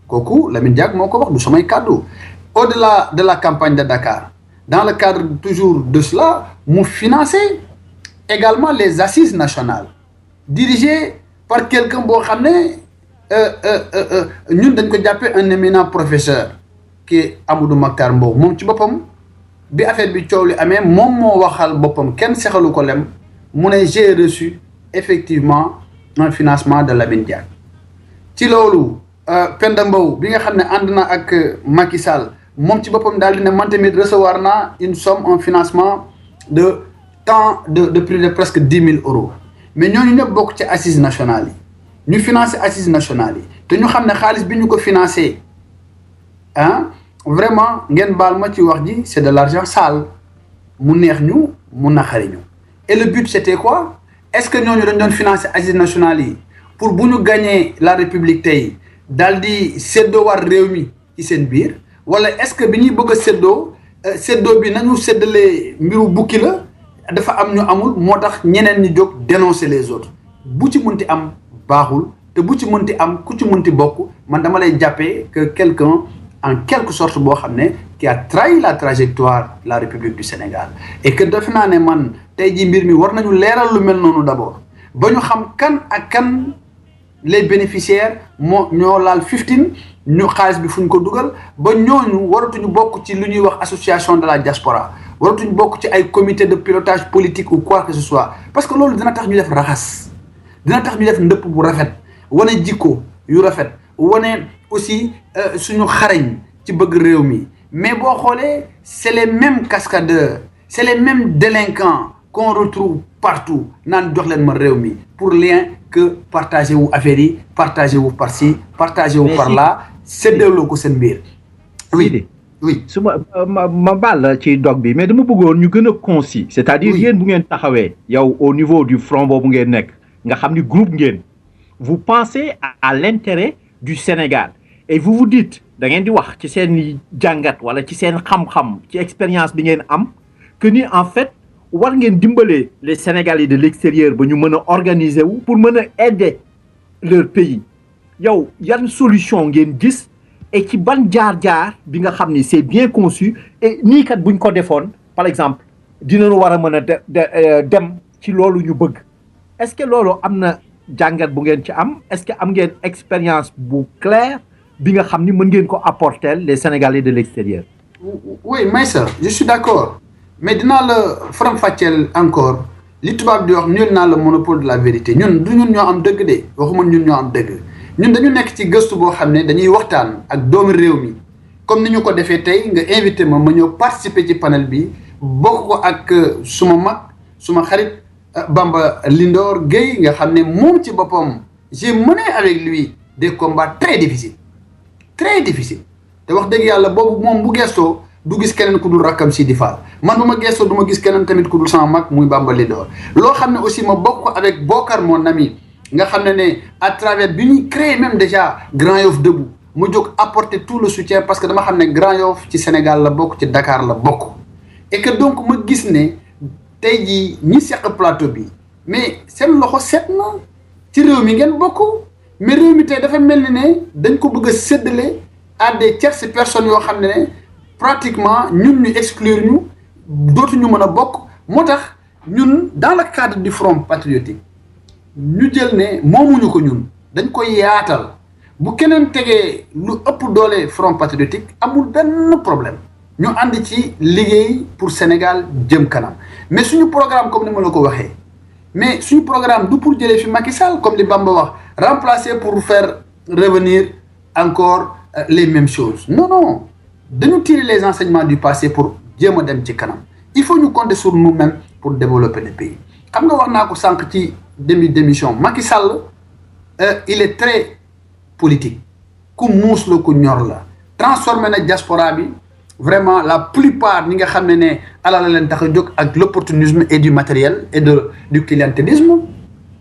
kooku Lamine Diack moo ko wax du samay kàddu au-delà de la campagne de Dakar dans le cadre toujours de cela mu financer également les assises nationales dirigées par quelqu'un boo xam ne ñun dañ ko jàppee un éminent professeur qui est Amadou Makhtar Mbow moom ci boppam bi affaire bi coow li amee moom moo waxal boppam kenn sexalu ko lem mu ne j'ai reçu effectivement un financement de Lamine Diack ci loolu Penda Mbow bi nga xam ne ànd na ak Macky Sall moom ci boppam daal di ne man tamit recevoir naa une somme un financement de tant de plus de presque 10 000 euros mais ñooñu ñëpp bokk ci assises nationales yi ñu financé assises nationales yi te ñu xam ne xaalis bi ñu ko financé ah vraiment ngeen baal ma ci wax ji c'est de l'argent sale mu neex ñu mu naqari ñu et le but c'était quoi est-ce que ñooñu dañ doon financer assises nationales yi pour bu ñu gagner la république tey daal di séddoo war réew mi ci seen biir wala est-ce que bi ñuy bëgg a séddoo bi nañu séddalee mbiru bukki la dafa am ñu amul moo tax ñeneen ñi jóg dénoncer les autres bu ci mënti am baaxul te bu ci mënti am ku ci mënti bokk man dama lay jàppee que quelqu'un en quelque sorte boo xam ne qui a trahi la trajectoire de la République du Sénégal et que defe naa ne man tey jii mbir mi war nañu leeral lu mel noonu d'abord ba ñu xam kan ak kan les bénéficiaires ñoo laal 15 ñu xaalis bi fu ñu ko dugal ba ñooñu waratuñu bokk ci lu ñuy wax association de la diaspora waratuñu bokk ci ay comité de pilotage politique ou quoi que ce soit parce que loolu dina tax ñu def raxas dina tax ñu def ndëpp bu rafet wane jikko yu rafet wane aussi suñu xarañ ci bëgg réew mi mais boo xoolee c'est les mêmes cascadeurs c'est les mêmes délinquants qu'on retrouve partout naan jox leen ma réew mi pour rien que partager wu affaire yi partager wu par ci partager wu par là séddaloo ko seen biir. oui su ma baal ci dog bi mais dama bëggoon ñu gën a concis c'est-à-dire yéen bu ngeen taxawee yow au niveau du front boobu ngeen nekk nga xam ni groupe ngeen vous pensez à l'intérêt du Sénégal et vous vous dites da ngeen di wax ci seen jàngat wala ci seen xam-xam ci expérience bi ngeen am que ni en fait war ngeen dimbale les Sénégalais de l'extérieur ba ñu mën a organiser wu pour mën a aider leur pays yow yan solution ngeen gis et ci ban jaar-jaar bi nga xam ni c'est bien conçu et nii kat buñ ko defoon par exemple dinañu war a mën a dem ci loolu ñu bëgg est-ce que loolu am na jàngat bu ngeen ci am est-ce que am ngeen expérience bu claire bi nga xam ni mën ngeen ko apporter les Sénégalais de l'extérieur. Oui Maïssa je suis d'accord mais dinaa la faram-fàcceel encore li tubaab di wax nul n'a le monopole de la vérité ñun du ñun ñoo am dëgg de waxuma ñun ñoo am dëgg ñun dañu nekk ci gëstu boo xam ne dañuy waxtaan ak doomu réew mi comme ni ñu ko defee tey nga invité ma ñëw participer ci panel bi bokk ko ak suma mag suma xarit Bamba Lindor Gueye nga xam ne moom ci boppam j'ai mené avec lui des combats très difficiles te wax dëgg yàlla boobu moom bu gestoo du gis keneen ku dul rakkam Sidi Fall man bu ma gestoo du ma gis keneen tamit ku dul sama mag muy Bamba Lindor loo xam ne aussi ma bokk ko avec Bokar mon ami nga xam ne à travers bi ñuy créer même déjà Grand Yoff Debout mu jóg apporter tout le soutien parce que dama xam ne Grand Yoff ci Sénégal la bokk ci Dakar la bokk et que donc ma gis ne tey jii ñi seq plateau bi mais seen loxo set na ci réew mi ngeen bokk mais réew mi tey dafa mel ni ne dañ ko bëgg a séddale à des tierces personnes yoo xam ne pratiquement ñun ñu exclure ñu dootuñu mën a bokk moo tax ñun dans le cadre du front patriotique ñu jël ne moomuñu ko ñun dañ koy yaatal bu keneen tegee lu ëpp doole front patriotique amul benn problème ñu ànd ci liggéey pour Sénégal jëm kanam mais suñu programme comme ni ma la ko waxee mais suñu programme du pour jëlee fi Macky Sall comme li Bamba wax remplacer pour faire revenir encore les mêmes choses non dañu tirer les enseignements du passé pour jéem a dem ci kanam il faut ñu compter sur nous-mêmes pour développer le pays xam nga wax naa ko sànq ci demi d'émission Macky Sall il est très politique ku muus la ku ñor la transformé na diaspora bi vraiment la plupart ñi nga xam ne alal la leen tax a jóg ak l'opportunisme et du matériel et du clientélisme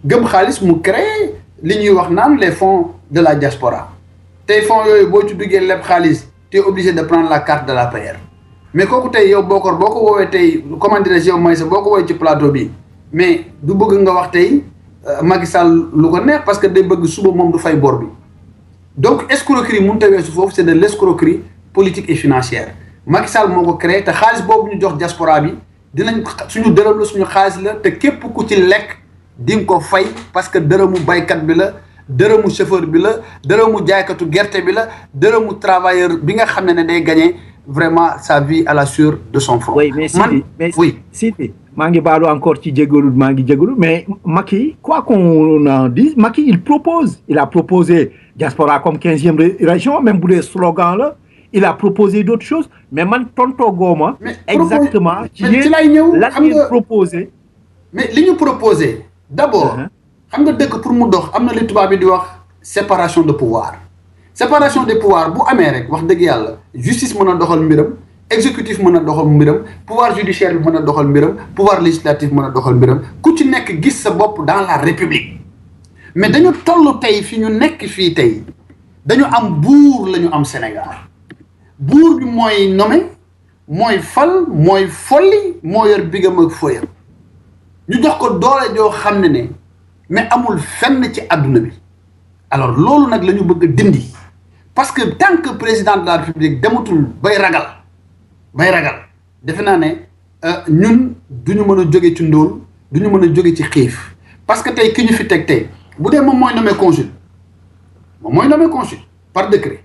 gëm xaalis mu créé li ñuy wax naan les fonds de la diaspora tey fonds yooyu boo ci duggee leb xaalis tu es obligé de prendre la carte de l'APR mais kooku tey yow Bokar boo ko woowee tey comment dirais-je yow Maïssa boo ko woowee ci plateau bi mais du bëgg nga wax tey Macky Sall lu ko neex parce que day bëgg suba moom du fay bor bi donc escroquerie mënut a weesu foofu c'est de l'escroquerie politique et financière Macky Sall moo ko créé te xaalis boobu ñu jox diaspora bi dinañ suñu dërëm la suñu xaalis la te képp ku ci lekk di nga ko fay parce que dërëmu baykat bi la dërëmu chauffeur bi la dërëmu jaaykatu gerte bi la dërëmu travailleur bi nga xam ne day gagné vraiment sa vie à la sueur de son front. Oui, mais Sidi, Mangi Balo encore qui djegolu, mais Macky, quoi qu'on en dise, Macky, il a proposé diaspora comme 15e région, même pour les slogans là, il a proposé d'autres choses, mais man tonto goma, exactement, qui est là qu'il proposé. Mais li ñu proposé, d'abord, xam nga dëkk pour mu dox am na li tubaab bi di wax séparation de pouvoir. Séparation des pouvoirs bu amee rek wax dëgg yàlla justice mën a doxal mbiram exécutif mën a doxal mbiram pouvoir judiciaire bi mën a doxal mbiram pouvoir législatif mën a doxal mbiram ku ci nekk gis sa bopp dans la république. Mais dañu toll tey fi ñu nekk fii tey dañu am buur la ñu am Sénégal buur bi mooy nommé mooy fal mooy folli moo yor bigam ak foyam ñu jox ko doole joo xam ne mais amul fenn ci àdduna bi. Alors loolu nag la ñu bëgg a dindi parce que tant que président de la république dematul bay ragal defe naa ne ñun du ñu mën a jóge ci ndóol du ñu mën a jóge ci xiif parce que tey ki ñu fi teg tey bu dee moom mooy nommé consul par décret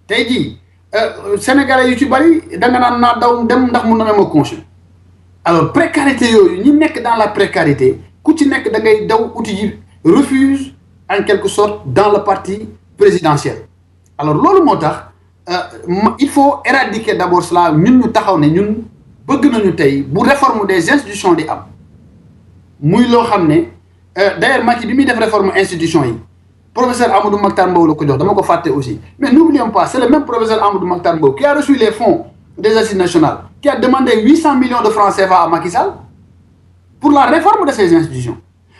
tey jii sénégalais yu ci bari da nga naan naa daw dem ndax mu nommé ma consul alors précarité yooyu ñi nekk dans la précarité ku ci nekk da ngay daw uti ji refuse en quelque sorte dans le parti présidentiel. Alors loolu moo tax il faut éradiquer d'abord cela ñun ñu taxaw ne ñun bëgg nañu tey bu réforme des institutions di am muy loo xam ne d'ailleurs Macky bi muy def réforme institution yi professeur Amadou Makhtar Mbow la ko jox dama ko fàtte aussi mais n'oublions pas c'est le même professeur Amadou Makhtar Mbow qui a reçu les fonds des assises nationales qui a demandé 800 millions de francs CFA à Macky Sall pour la réforme de ces institutions.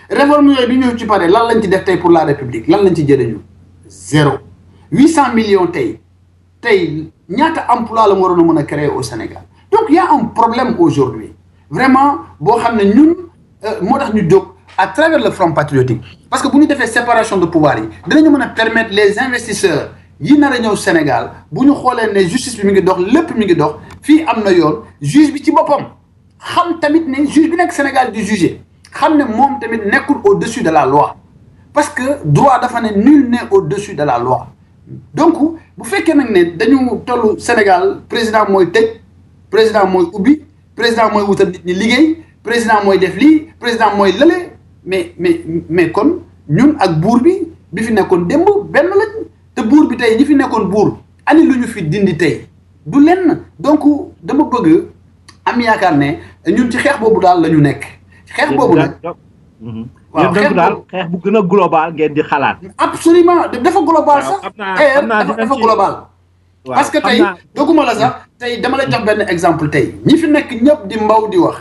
Réforme yooyu bi ñëw ci pare lan lañ ci def tey pour la république lan lañ ci jëriñu 0 800 millions tey ñaata emploi la mu waroon a mën a créer au Sénégal donc il y a un problème aujourd'hui vraiment boo xam ne ñun moo tax ñu jóg à travers le front patriotique parce que bu ñu defee séparation de pouvoir yi dinañu mën a permettre les investisseurs yi nar a ñëw Sénégal bu ñu xoolee ne justice bi mi ngi dox lépp mi ngi dox fii am na yoon juge bi ci boppam xam tamit ne juge bi nekk Sénégal di juger xam ne moom tamit nekkul au-dessus de la loi parce que droit dafa ne nul n'est au-dessus de la loi donc bu fekkee nag ne dañu tollu Sénégal président mooy tëj président mooy ubbi président mooy wutal nit ñi liggéey président mooy def lii président mooy lële mais kon ñun ak buur bi fi nekkoon démb benn lañ te buur bi tey ñi fi nekkoon buur ani lu ñu fi dindi tey du lenn donc dama bëgg am yaakaar ne ñun ci xeex boobu daal la ñu nekk. xeex boobu nag waaw xeex bu gën a global ngeen di xalaat. absolument dafa global sax. dafa global. parce que tey doguma la sax tey dama la jox benn exemple tey ñi fi nekk ñëpp di mbaw di wax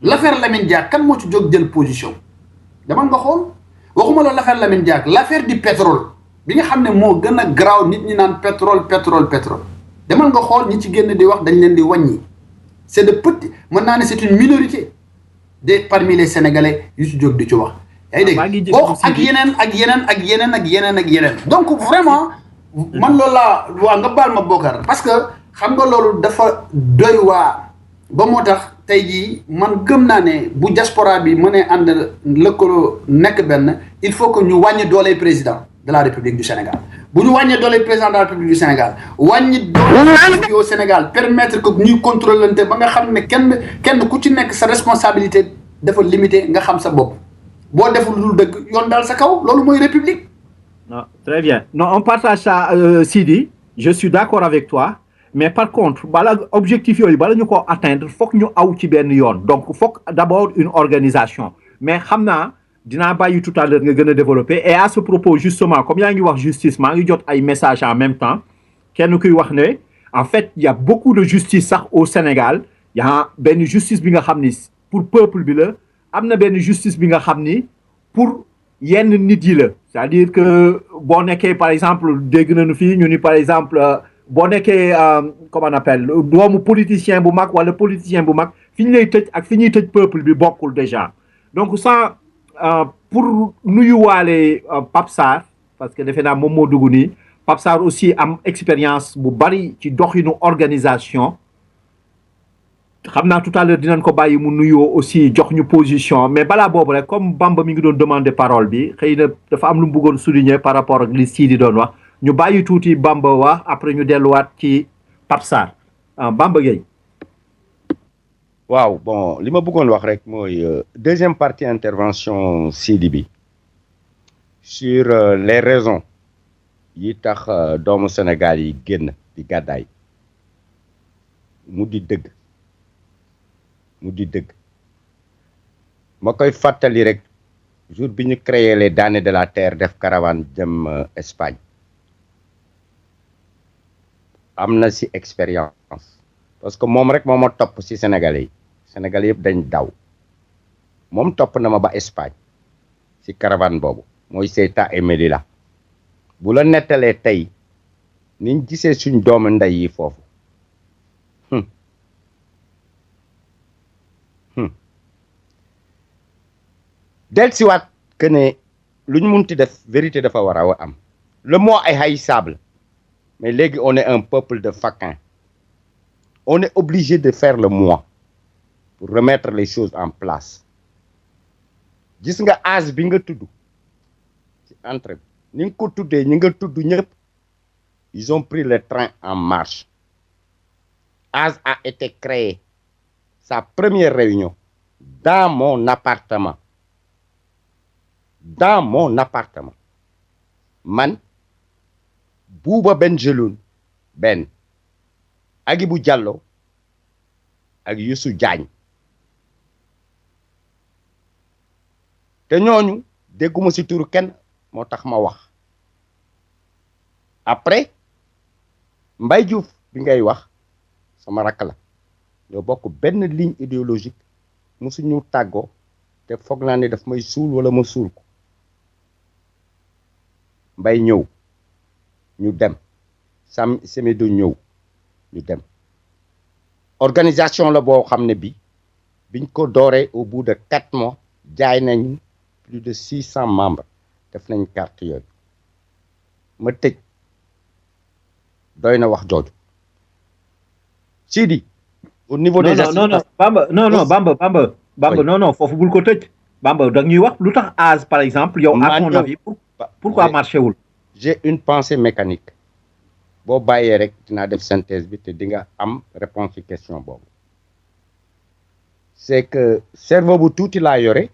l'affaire Lamine Diack kan moo ci jóg jël position demal nga xool waxuma la l'affaire Lamine Diack l'affaire du pétrole bi nga xam ne moo gën a garaaw nit ñi naan pétrole demal nga xool ñi ci génn di wax dañ leen di wàññi c'est de petit mën naa ne c'est une minorité parmi les Sénégalais yu ci jóg di ci wax. yaa ngi dégg boo ak yeneen donc vraiment man loolu laa waa nga baal ma Bokar parce que xam nga loolu dafa doy waa ba moo tax tey jii man gëm naa ne bu diaspora bi mënee ànd lëkkaloo nekk benn il faut que ñu wàññi doole président de la République du Sénégal bu ñu wàññee doole président de la République du Sénégal wàññi doole au Sénégal permettre que ñuy contrôlante ba nga xam ne kenn ku ci nekk sa responsabilité dafa limité nga xam sa bopp boo deful lu dëgg yoon daal sa kaw loolu mooy république. Non, très bien. Non, on partage ça, Sidi. Je suis d'accord avec toi. Mais par contre, l'objectif, il faut atteindre, il faut que nous ayons donc il faut d'abord une organisation. Mais Hamna, dina bayu tout à l'heure nga développer et à ce propos justement comme il y a justice maa ngi jot ay message en même temps kenn kuy wax ne en fait il y a beaucoup de justice sax au Sénégal il y a benn justice bi nga xam ni pour peuple bi la am na benn justice bi nga xam ni pour yenn nit yi la c'est-à-dire que boo nekkee par exemple dégg nañu fii ñu ni par exemple boo nekkee comment on appelle doomu politicien bu mag wala politicien bu mag fi ñu lay tëj ak fi ñuy tëj peuple bi bokkul déjà donc ça pour nuyuwaale Pape Sarr parce que defe naa moom moo dugg nii Pape Sarr aussi am expérience bu bari ci doxinu organisation xam naa tout à l'heure dinañ ko bàyyi mu nuyoo aussi jox ñu position mais balaa boobu rek comme Bamba mi ngi doon demander parole bi xëy na dafa am lu mu bëggoon souligner par rapport ak li Sidi doon wax ñu bàyyi tuuti Bamba wax après ñu delluwaat ci Pape Sarr Bamba Gueye. waaw bon li ma bëggoon wax rek mooy deuxième partie intervention Sidi bi sur les raisons yi tax doomu Sénégal yi génn di gàddaay mu di dëgg ma koy fàttali rek jour bi ñu créé les damnés de la terre def caravane jëm Espagne am na ci expérience parce que moom rek moo ma topp ci Sénégalais yi Sénégalais yëpp dañ daw moom topp na ma ba Espagne ci caravane boobu mooy Ceuta et Melilla bu la nettalee tey niñ gisee suñ doomu ndey yi foofu del siwaat que ne luñ munti def vérité dafa war a am le mot est haïssable mais léegi on est un peuple de faquins on est obligé de faire le moi pour remettre les choses en place gis nga âge bi nga tudd ci entrée ni nga ko tuddee ñi nga tudd ñëpp ils ont pris le train en marche âge a été créé sa première réunion dans mon appartement man Bouba Benjeloun Ben Agibou Diallo ak Youssou Diagne te ñooñu dégguma ci turu kenn moo tax ma wax après Mbaye Diouf bi ngay wax sama rakk la ñoo bokk benn ligne idéologique musuñu tàggoo te foog naa ne daf may suul wala ma suul ko Mbay ñëw ñu dem Semedo ñëw ñu dem organisation la boo xam ne biñ ko dooree au bout de 4 mois jaay nañu plus de 600 membres def nañ carte yooyu ma tëj doy na wax jooju Sidi au niveau des Bamba non foofu bul ko tëj Bamba da ñuy wax lu tax âge par exemple yow à ton avis pourquoi marché wul j'ai une pensée mécanique boo bàyyee rek dinaa def synthèse bi te di nga am réponse ci question boobu c'est que cerveau bu tuuti laa yore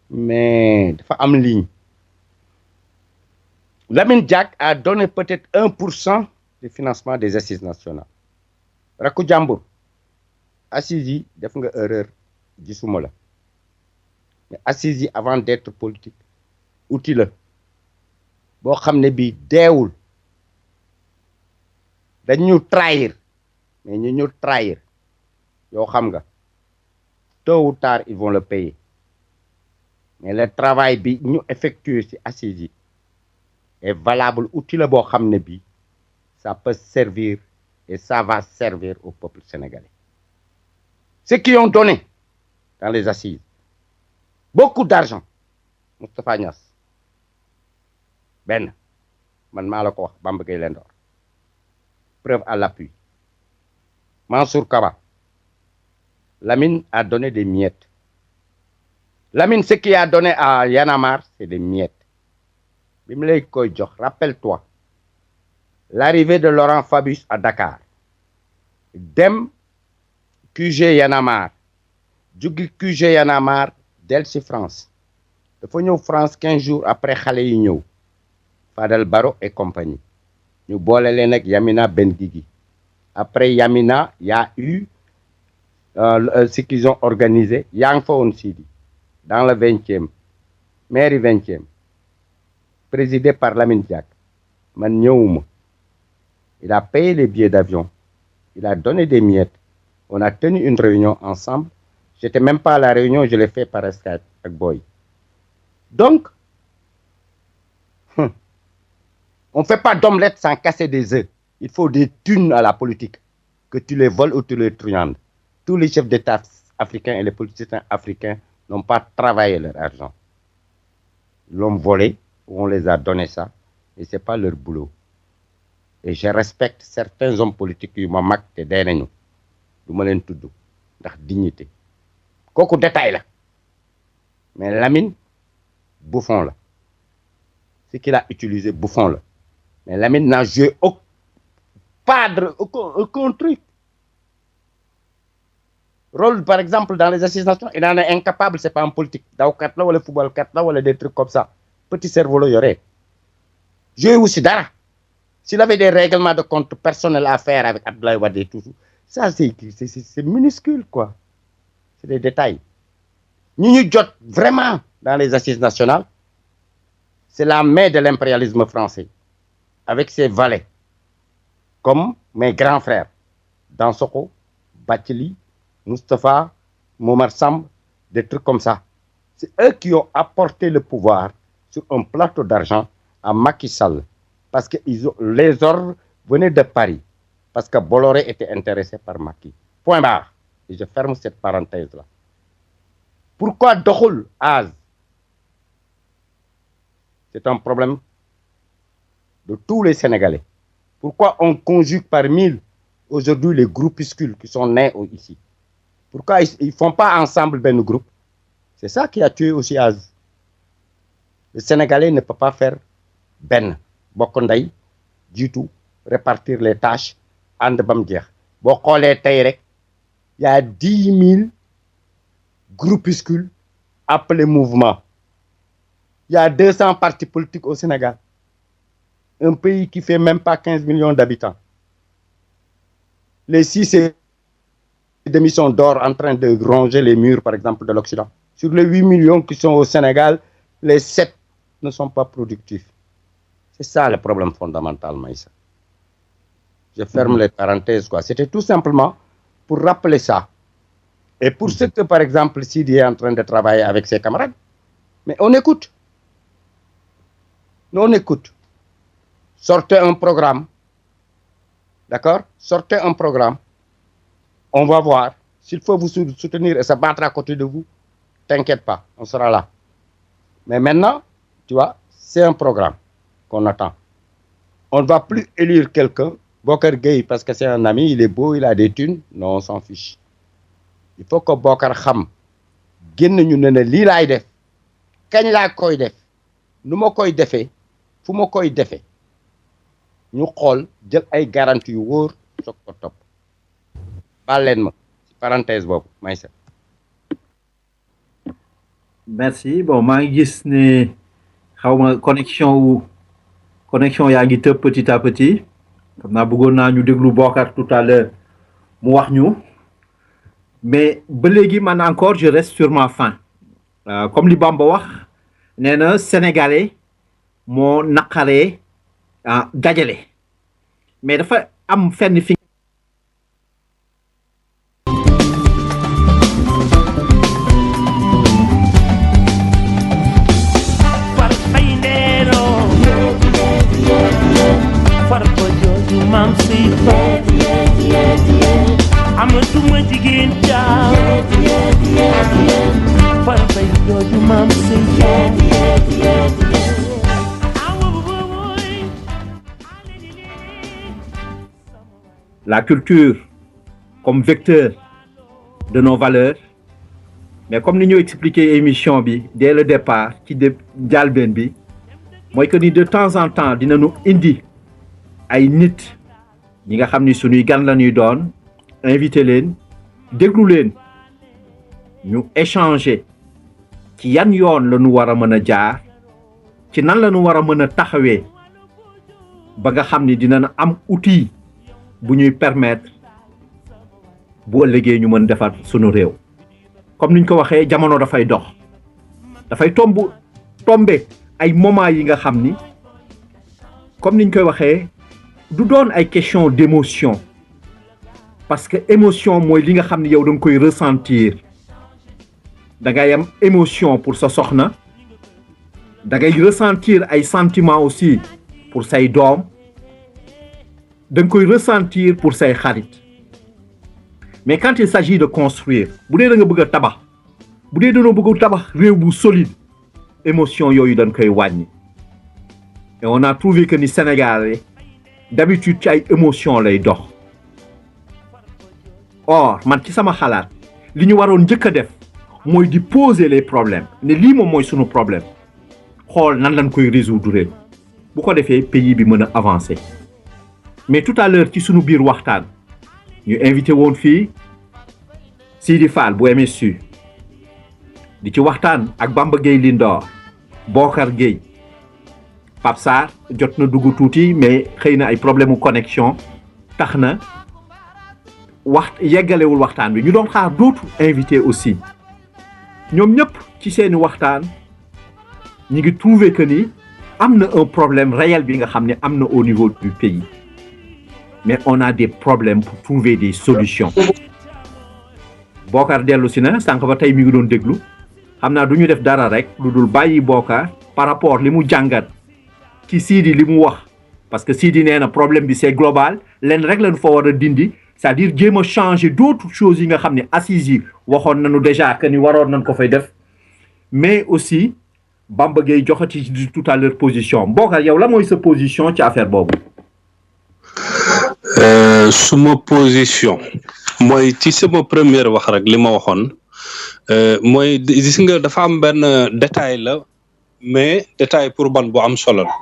mais dafa am ligne Lamine Diack a donné peut-être 1% du financement des assises nationales rakku jàmbur assises yi def nga erreur gisuma la mais assises yi avant d'être politique outil la boo xam ne bii deewul dañu trahir mais ñu trahir yow xam nga tôt ou tard ils vont le payer mais le travail bi ñu effectué ci assises yi est valable outil la boo xam ne bii ça peut servir et ça va servir au peuple sénégalais ceux qui ont donné dans les assises beaucoup d'argent Moustapha Niasse benn man maa la ko wax Bamba Gueye Lendoor preuve à l'appui Mansour Kaba Lamine a donné des miettes Lamine ce qu'il a donné à Y'en a marre c'est des miettes bi mu lay koy jox rappelle-toi l'arrivée de Laurent Fabius à Dakar dem QG Y'en a marre jugi QG Y'en a marre del ci France dafa ñëw France 15 jours après xale yi ñëw Fadel Barro et compagnie ñu boole leen ak Yamina Benguigui après Yamina y a eu ce qu'ils ont organisé yaa ngi fa woon Sidi dans le 20e mairie 20e présidé par Lamine Diack man ñëwuma il a payé les billets d'avion il a donné des miettes on a tenu une réunion ensemble j'étais même pas à la réunion je l'ai fait par Skype ak boy donc on fait pas d'omelette sans casser des œufs il faut des thunes à la politique que tu les voles ou tu les truandes tous les chefs d'État africains et les politiciens africains n'ont pas travaillé leur argent ils l'ont volé ou on les a donné ça et c'est pas leur boulot et je respecte certains hommes politiques yu ma mag te dee nañu du ma leen tudd ndax dignité kooku détail la mais Lamine bouffon la ce qu'il a utilisé bouffon la mais Lamine n'a joué aucun truc rôle par exemple dans les assises nationales il en est incapable c'est pas en politique dawkat la wala football kat la wala des trucs comme ça petit cerveau la yore joué aussi dara s'il avait des règlements de compte personnels à faire avec Abdoulaye Wade et tout ça c'est minuscule quoi c'est des détails ñu jot vraiment dans les assises nationales c'est la main de l'impérialisme français avec ses valets comme mes grands frères Dansokho, Bathily, Moustapha, Momar Samb, des trucs comme ça. C'est eux qui ont apporté le pouvoir sur un plateau d'argent à Macky Sall. Parce que les ordres venaient de Paris. Parce que Bolloré était intéressé par Macky. Point barre. Et je ferme cette parenthèse-là. Pourquoi Dokhul Az? C'est un problème de tous les Sénégalais. Pourquoi on conjugue par 1000 aujourd'hui les groupuscules qui sont nés ici? Pourquoi ils ne font pas ensemble ben groupe? C'est ça qui a tué aussi Az. Le Sénégalais ne peut pas faire ben bokkonday du tout, répartir les tâches, and bam jeex. Bo xolé tay rek, il y a 10 000 groupuscules appelés mouvements. Il y a 200 partis politiques au Sénégal. Un pays qui fait même pas 15 millions d'habitants. Les 6 et demi sont d'or en train de ronger les murs, par exemple, de l'Occident. Sur les 8 millions qui sont au Sénégal, les 7 ne sont pas productifs. C'est ça le problème fondamental, Maïssa. Je ferme les parenthèses, quoi. C'était tout simplement pour rappeler ça. Et pour ce que, par exemple, Sidi est en train de travailler avec ses camarades, mais on écoute. Nous, on écoute. Sortez un programme. D'accord? Sortez un programme. On va voir. S'il faut vous soutenir et se battre à côté de vous, t'inquiète pas, on sera là. Mais maintenant, tu vois, c'est un programme qu'on attend. On ne va plus élire quelqu'un, Bokar Gueye, parce que c'est un ami, il est beau, il a des thunes. Non, on s'en fiche. Il faut que Bokar Kham génn ñu ne lii laay def kañ laa koy def nu ma koy defee fu ma koy defee ñu xool jël ay garantie yu wóor soog ko topp baal leen ma parenthèse boobu Maïssa. Merci bon maa ngi gis ne xaw ma connexion yaa ngi tëb petit à petit xam naa bëggoon naa ñu déglu Bokar tout à l'heure mu wax ñu mais ba léegi man encore je reste sur ma faim comme li Bamba wax nee na sénégalais moo naqaree dajale mais dafa am fenn fi amatuma jigéen jaaw farfay jooju maam si la culture comme vecteur de nos valeurs mais comme ni ñu expliqué émission bi dès le départ ci njëlbéen bi mooy que ni de temps en temps dinañu indi ay nit ñi nga xam ni suñuy gan la ñuy doon invité leen déglu leen ñu échanger ci yan yoon la ñu war a mën a jaar ci nan la ñu war a mën a taxawee ba nga xam ni dinañ am outil bu ñuy permettre bu ëllëgee ñu mën defar sunu réew comme niñ ko waxee jamono dafay dox dafay tombe ay moment yi nga xam ni comme niñ koy waxee du doon ay question d'émotion parce que émotion mooy li nga xam ni yow da nga koy ressentir da ngay am émotion pour sa soxna da ngay ressentir ay sentiments aussi pour say doom da nga koy ressentir pour say xarit mais quand il s'agit de construire bu dee da nga bëgg a tabax bu dee dañoo bëgg a tabax réew bu solide émotion yooyu dañ koy wàññi et on a trouvé que ni Sénégal d'habitude ci ay émotion lay dox or man ci sama xalaat li ñu waroon njëkk a def mooy di poser les problèmes ne lii moom mooy sunu problème xool nan lañ koy résoudre bu ko defee pays bi mën a avancer mais tout à l'heure ci sunu biir waxtaan ñu invité woon fii Sidi Fall bu MSU di ci waxtaan ak Bamba Gueye Lindor Bokar Gueye Pape Sarr jot na dugg tuuti mais xëy na ay problème mu connexion tax na yeggalewul waxtaan bi ñu doon xaar d'autres invités aussi ñoom ñëpp ci seeni waxtaan ñi ngi trouver que ni am na un problème réel bi nga xam ne am na au niveau du pays mais on a des problèmes pour trouver des solutions Bokar dellu si na sànq ba tey mi ngi doon déglu xam naa du ñu def dara rek lu dul bàyyi Bokar par rapport li mu jàngat ci Sidi li mu wax parce que Sidi nee na problème bi c'est global leen rek lañ fa war a dindi c'est-à-dire jéem a changer d'autres choses yi nga xam ne assises yi waxoon nañu déjà que ni waroon nañ ko fay def mais aussi Bamba Gueye joxati ci tout à l'heure position Bokar yow la mooy sa position ci affaire boobu. suma position mooy ci sama première wax rek li ma waxoon mooy gis nga dafa am benn détail la mais détail pour ban bu am solo la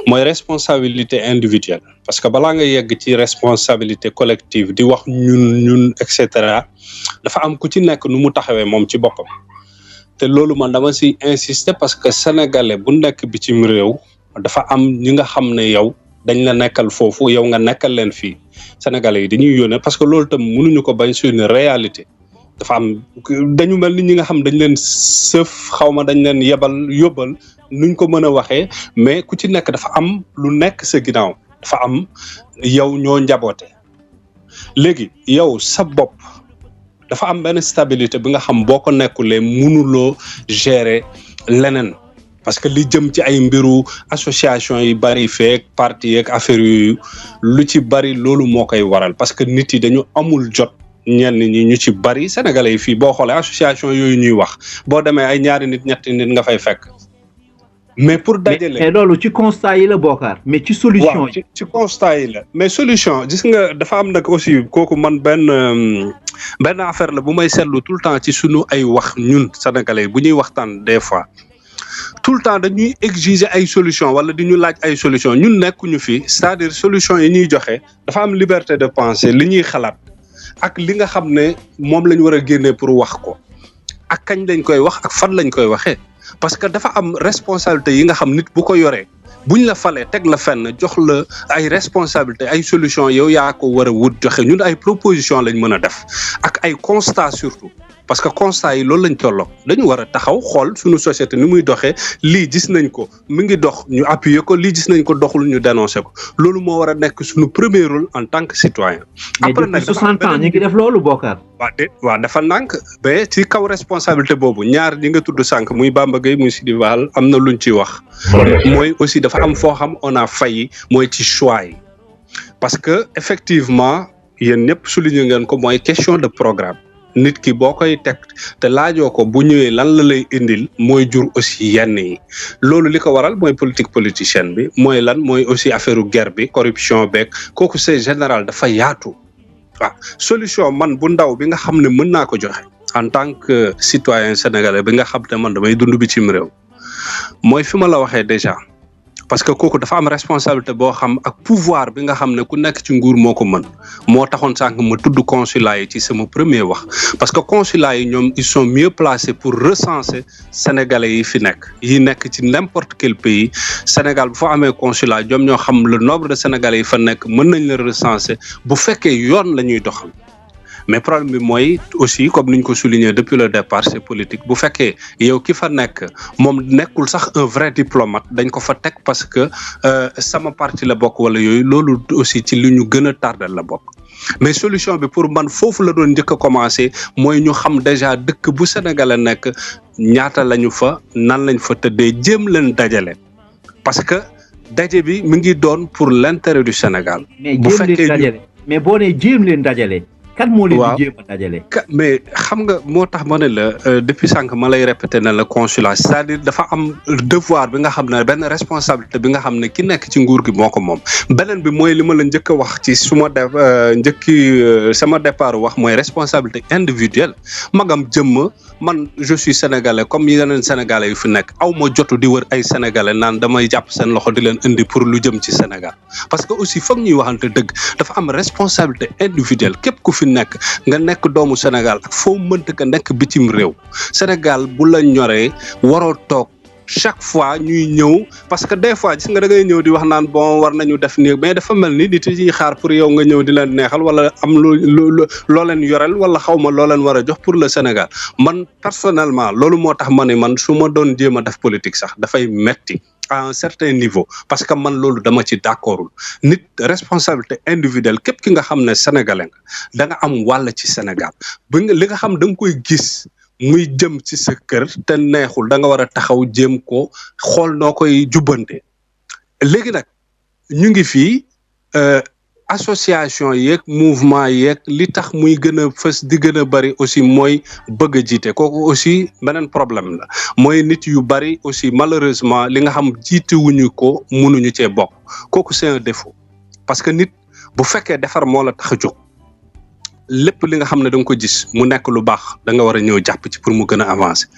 mooy responsabilité individuelle parce que balaa nga yegg ci responsabilité collective di wax ñun et cetera dafa am ku ci nekk nu mu taxawee moom ci boppam te loolu man dama si insister parce que sénégalais bu nekk bitim réew dafa am ñi nga xam ne yow dañ la nekkal foofu yow nga nekkal leen fii sénégalais yi dañuy yónnee parce que loolu tam mënuñu ko bañ sur une réalité dafa am dañu mel ni ñi nga xam dañ leen sëf xawma dañ leen yóbbal nuñ ko mën a waxee mais ku ci nekk dafa am lu nekk sa ginnaaw dafa am yow ñoo njaboote léegi yow sa bopp dafa am benn stabilité bi nga xam boo ko nekkulee mënuloo gérer leneen parce que li jëm ci ay mbiru association yi bari feek parti yeeg affaire yooyu lu ci bari loolu moo koy waral parce que nit yi dañu amul jot ñenn ñi ñu ci bari sénégalais yi fii boo xoolee association yooyu ñuy wax boo demee ay ñaari nit ñetti nit nga fay fekk mais pour dajale mais loolu ci constat yi la Bokar mais ci solution yi ci constat yi la mais solution gis nga dafa am nag aussi kooku man benn affaire la bu may seetlu tout le temps ci sunu ay wax ñun sénégalais bu ñuy waxtaan des fois tout le temps dañuy exiger ay solution wala di ñu laaj ay solution ñun nekkuñu fi c'est-à-dire solution yi ñuy joxe dafa am liberté de penser li ñuy xalaat ak li nga xam ne moom lañ war a génnee pour wax ko ak kañ lañ koy wax ak fan lañ koy waxee parce que dafa am responsabilité yi nga xam nit bu ko yoree buñ la falee teg la fenn jox la ay responsabilité ay solution yow yaa ko war a wut joxe ñun ay proposition lañ mën a def ak ay constat surtout parce que constat yi loolu lañ tolloog dañu war a taxaw xool suñu société ni muy doxee lii gis nañ ko mi ngi dox ñu appuyer ko lii gis nañ ko doxul ñu dénoncer ko loolu moo war a nekk suñu premier rôle en tant que citoyen. après nag 60 ans ñu ngi def loolu Bokar. waaw dafa nànk ba ci kaw responsabilité boobu ñaar ñi nga tudd sànq muy Bamba Gueye muy Sidi Fall am na luñ ci wax. mooy aussi dafa am foo xam on a failli mooy ci choix yi parce que effectivement yéen ñëpp souligné ngeen ko mooy question de programme. nit ki boo koy teg te laajoo ko bu ñëwee lan la lay indil mooy jur aussi yenn yi loolu li ko waral mooy politique politicienne bi mooy lan mooy aussi affaire guerre bi corruption beeg kooku c'est général dafa yaatu waaw solution man bu ndaw bi nga xam ne mën naa ko joxe en tant que citoyen sénégalais bi nga xam ne man damay dund bi cim réew mooy fi ma la waxee déjà parce que kooku dafa am responsabilité boo xam ak pouvoir bi nga xam ne ku nekk ci nguur moo ko mën moo taxoon sànq ma tudd consulat yi ci sama premier wax parce que consulat yi ñoom ils sont mieux placés pour recenser sénégalais yi fi nekk yi nekk ci n'importe quel pays Sénégal bu fa amee consulat ñoom ñoo xam le nombre de sénégalais yi fa nekk mën nañ la recenser bu fekkee yoon la ñuy doxal mais problème bi mooy aussi comme niñ ko souligné depuis le départ c'est politique bu fekkee yow ki fa nekk moom nekkul sax un vrai diplomate dañ ko fa teg parce que sama parti la bokk wala yooyu loolu aussi ci li ñu gën a tardel la bokk mais solution bi pour man foofu la doon njëkk a commencer mooy ñu xam déjà dëkk bu Sénégal a nekk ñaata lañu fa nan lañ fa tëddee jéem leen dajale parce que daje bi mi ngi doon pour l'intérêt du Sénégal. bu fekkee mais boo nee jéem leen dajale. kan moo leen di jéem a dajale. mais xam nga moo tax ma ne la depuis sànq ma lay répéter ne la consulat c'est-à-dire dafa am devoir bi nga xam ne benn responsabilité bi nga xam ne ki nekk ci nguur gi moo ko moom beneen bi mooy li ma la njëkk a wax ci suma def sama départ wax mooy responsabilité individuelle magam jëmm man je suis sénégalais comme yeneen sénégalais yu fi nekk aw ma jotu di wër ay sénégalais naan damay jàpp seen loxo di leen indi pour lu jëm ci Sénégal parce que aussi foog ñuy waxante dëgg dafa am responsabilité individuelle képp ku fi nekk nga nekk doomu Sénégal ak foo mënta ka nekk bitim réew Sénégal bu la ñoree waroo toog chaque fois ñuy ñëw parce que des fois gis nga da ngay ñëw di wax naan bon war nañu def nii mais dafa mel ni nit yi xaar pour yow nga ñëw di leen neexal wala am loo leen yorel wala xaw ma loo leen war a jox pour le Sénégal man personnellement loolu moo tax ma ne man su ma doon jéem a def politique sax dafay metti à un certain niveau parce que man loolu dama ci d'accordul nit responsabilité individuelle képp ki nga xam ne sénégalais nga da nga am wàll ci Sénégal ba nga li nga xam da nga koy gis muy jëm ci sa kër te neexul da nga war a taxaw jéem ko xool noo koy jubbante léegi nag ñu ngi fii association yeeg mouvement yeeg li tax muy gën a fës di gën a bari aussi mooy bëgg a jiite kooku aussi beneen problème la mooy nit yu bari aussi malheureusement li nga xam jiitewuñu ko mënuñu cee bokk kooku c'est un défaut parce que nit bu fekkee defar moo la tax a jóg lépp li nga xam ne da nga ko gis mu nekk lu baax da nga war a ñëw jàpp ci pour mu gën a avancer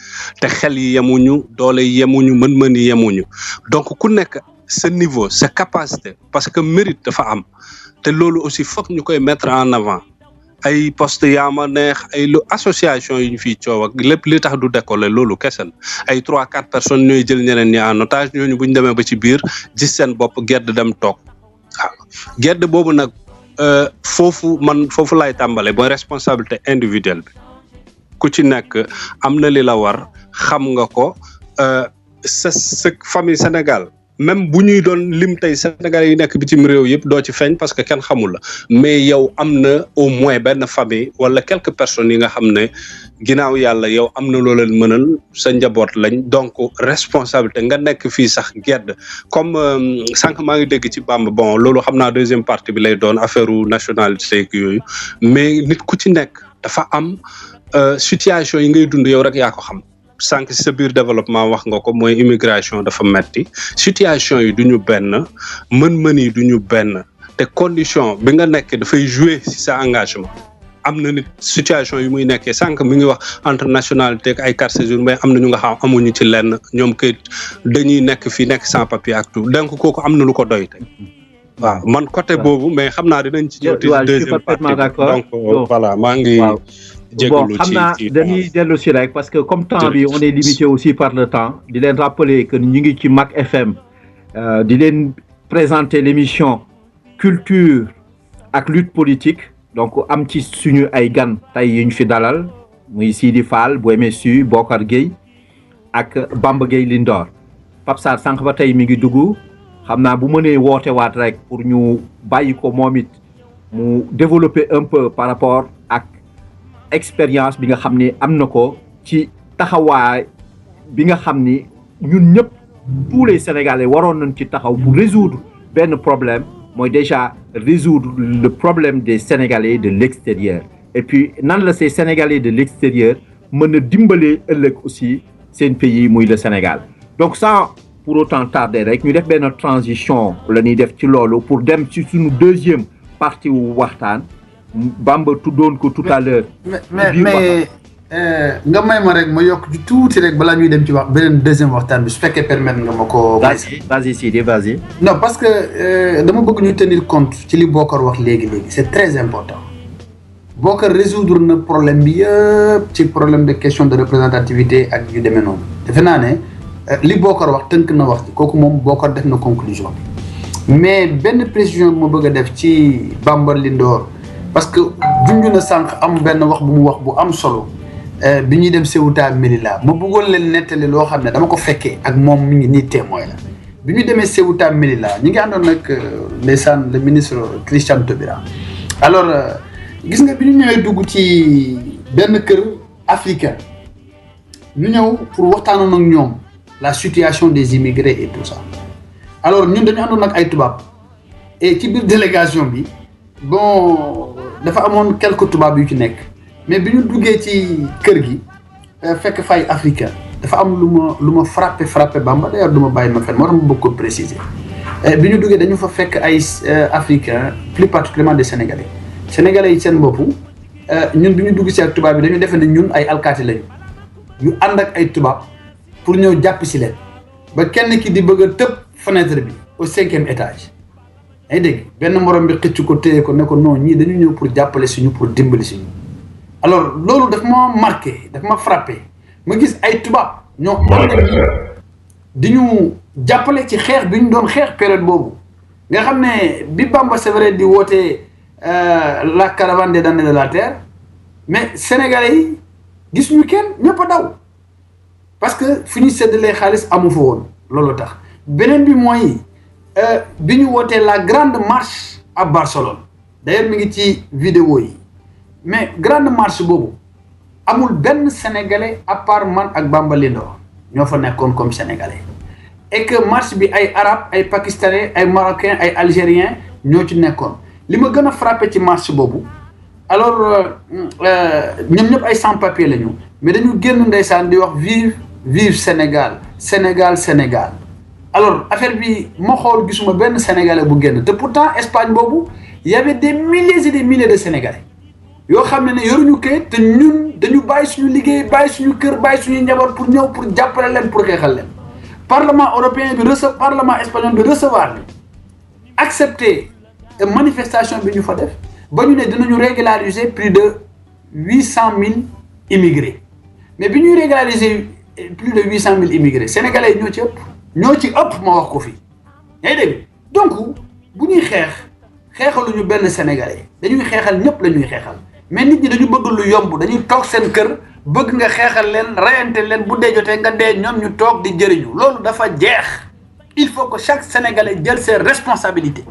te xel yi yemuñu doole yi yemuñu mën-mën yi yemuñu donc ku nekk sa niveau sa capacité parce que mérite dafa am te loolu aussi foog ñu koy mettre en avant ay poste yaama neex ay lu association yi ñu fiy coow ak lépp li tax du décoller loolu kese la ay 3-4 personnes ñooy jël ñeneen ñi en otage ñooñu bu ñu demee ba ci biir gis seen bopp gedd dem toog waaw gedd boobu nag foofu laay tàmbale mooy responsabilité individuelle bi ku ci nekk am na li la war xam nga ko sa famille Sénégal même bu ñuy doon lim tey Sénégal yi nekk bitim réew yëpp doo ci feeñ parce que kenn xamul la mais yow am na au moins benn famille wala quelques personnes yi nga xam ne ginnaaw yàlla yow am na loo leen mënal sa njaboot lañ donc responsabilité nga nekk fii sax gedd comme sànq maa ngi dégg ci Bamba bon loolu xam naa deuxième partie bi lay doon affaire nationalité yooyu mais nit ku ci nekk dafa am situation yi ngay dund yow rek yaa ko xam sànq si sa biir développement wax nga ko mooy immigration dafa metti situation yi duñu benn mën-mën yi duñu benn te condition bi nga nekk dafay jouer si sa engagement am na nit situation yi muy nekkee sànq mi ngi wax entre nationalité ak ay carte séjour mais am na ñu nga xam amuñu ci lenn ñoom kay dañuy nekk fii nekk sans papier ak tout donc kooku am na lu ko doy tey waaw man côté boobu mais xam naa dinañ ci ñëw deuxième partie donc voilà maa ngi bon xam naa dañuy dellu si rek parce que comme temps bi on est limité aussi par le temps di leen rappeler que ñu ngi ci Mak FM di leen présenter l'émission culture ak lutte politique donc am ci suñu ay gan tey yu ñu fi dalal muy Sidi Fall bu MSU Bokar Gueye ak Bamba Gueye Lindor Pape Sarr sànq ba tey mi ngi dugg xam naa bu mënee woote waat rek pour ñu bàyyi ko moom it mu développer un peu par rapport ak expérience bi nga xam ni am na ko ci taxawaay bi nga xam ni ñun ñëpp tous les Sénégalais waroon nañ ci taxaw pour résoudre benn problème mooy déjà résoudre le problème des Sénégalais de l'extérieur et puis nan la ces Sénégalais de l'extérieur mën a dimbalee ëllëg aussi seen pays muy le Sénégal donc sans pour autant tarder rek ñu def benn transition la ñuy def ci loolu pour dem ci suñu deuxième partie wu waxtaan Bamba tuddoon ko tout à l'heure mais nga may ma rek ma yokk ci tuuti rek balaa ñuy dem ci wax beneen deuxième waxtaan bi su fekkee permettre nga ma ko. vas-y Sidi vas-y. non parce que dama bëgg ñu tenir compte ci li Bokar wax léegi c'est très important Bokar résoudre na problème bi yëpp ci problème de question de représentativité ak yu demee noonu defe naa ne li Bokar wax tënk na wax ci kooku moom Bokar def na conclusion mais benn précision bu ma bëgg a def ci Bamba Lindor parce que junj na sànq am benn wax bu mu wax bu am solo bi ñuy dem Ceuta Melilla ma bëggoon leen nettali loo xam ne dama ko fekkee ak moom mi ngi nii témoin la bi ñu demee Ceuta Melilla ñi ngi àndoon nag ndeysaan le ministre Christian Taubira alors gis nga bi ñu ñëwee dugg ci benn kër africain ñu ñëw pour waxtaanoon ak ñoom la situation des immigrés et tout ça alors ñun dañu àndoon ak ay tubaab et ci biir délégation bi bon dafa amoon quelques tubaab yu ci nekk mais bi ñu duggee ci kër gi fekk fay africain dafa am lu ma frappé Bamba d'ailleurs du ma bàyyi ma fen moo tax ma bëgg ko préciser bi ñu duggee dañu fa fekk ay africains plus particulièrement des sénégalais yi seen bopp ñun bi ñu dugg ci ak tubaab bi dañu defe ne ñun ay alkaati lañu yu ànd ak ay tubaab pour ñëw jàpp si leen ba kenn ki di bëgg a tëb fenêtre bi au 5e étage ay dégg benn morom bi xëcc ko téye ko ne ko non ñii dañu ñëw pour jàppale suñu pour dimbali suñu alors loolu daf ma marqué daf ma frappé ma gis ay tubaab ñoo ànd ak di ñu jàppale ci xeex bi ñu doon xeex période boobu nga xam ne bi Bamba c'est vrai di wootee la caravane des damnés de la terre mais sénégalais yi gis ñu kenn ñëpp a daw parce que fi ñu séddalee xaalis amu fa woon loolu tax beneen bi mooy bi ñu wootee la grande marche à Barcelone d'ailleurs mi ngi ci vidéo yi mais grande marche boobu amul benn sénégalais à part man ak Bamba Lindor ñoo fa nekkoon comme sénégalais et que marche bi ay arabes ay pakistanais ay marocains ay algériens ñoo ci nekkoon li ma gën a frappé ci marche boobu alors ñoom ñëpp ay sans-papiers lañu mais dañu génn ndeysaan di wax vive Sénégal Sénégal Sénégal alors affaire bi ma xool gisuma benn sénégalais bu génn te pourtant Espagne boobu y avait des milliers et des milliers de sénégalais yoo xam ne yoruñu kayit te ñun dañu bàyyi suñu liggéey bàyyi suñu kër bàyyi suñu njaboot pour ñëw pour jàppale leen pour xeexal leen parlement européen bi parlement espagnol bi recevoir ni accepter manifestation bi ñu fa def ba ñu ne dinañu régulariser plus de 800 000 immigrés mais bi ñuy régulariser plus de 800 000 immigrés sénégalais yi ñoo ci ëpp ma wax ko fi yaa ngi dégg donc bu ñuy xeexaluñu benn sénégalais dañuy xeexal ñëpp la ñuy xeexal mais nit ñi dañu bëgg lu yomb dañuy toog seen kër bëgg nga xeexal leen rayante leen bu dee jotee nga dee ñoom ñu toog di jëriñu loolu dafa jeex il faut que chaque sénégalais jël ses responsabilités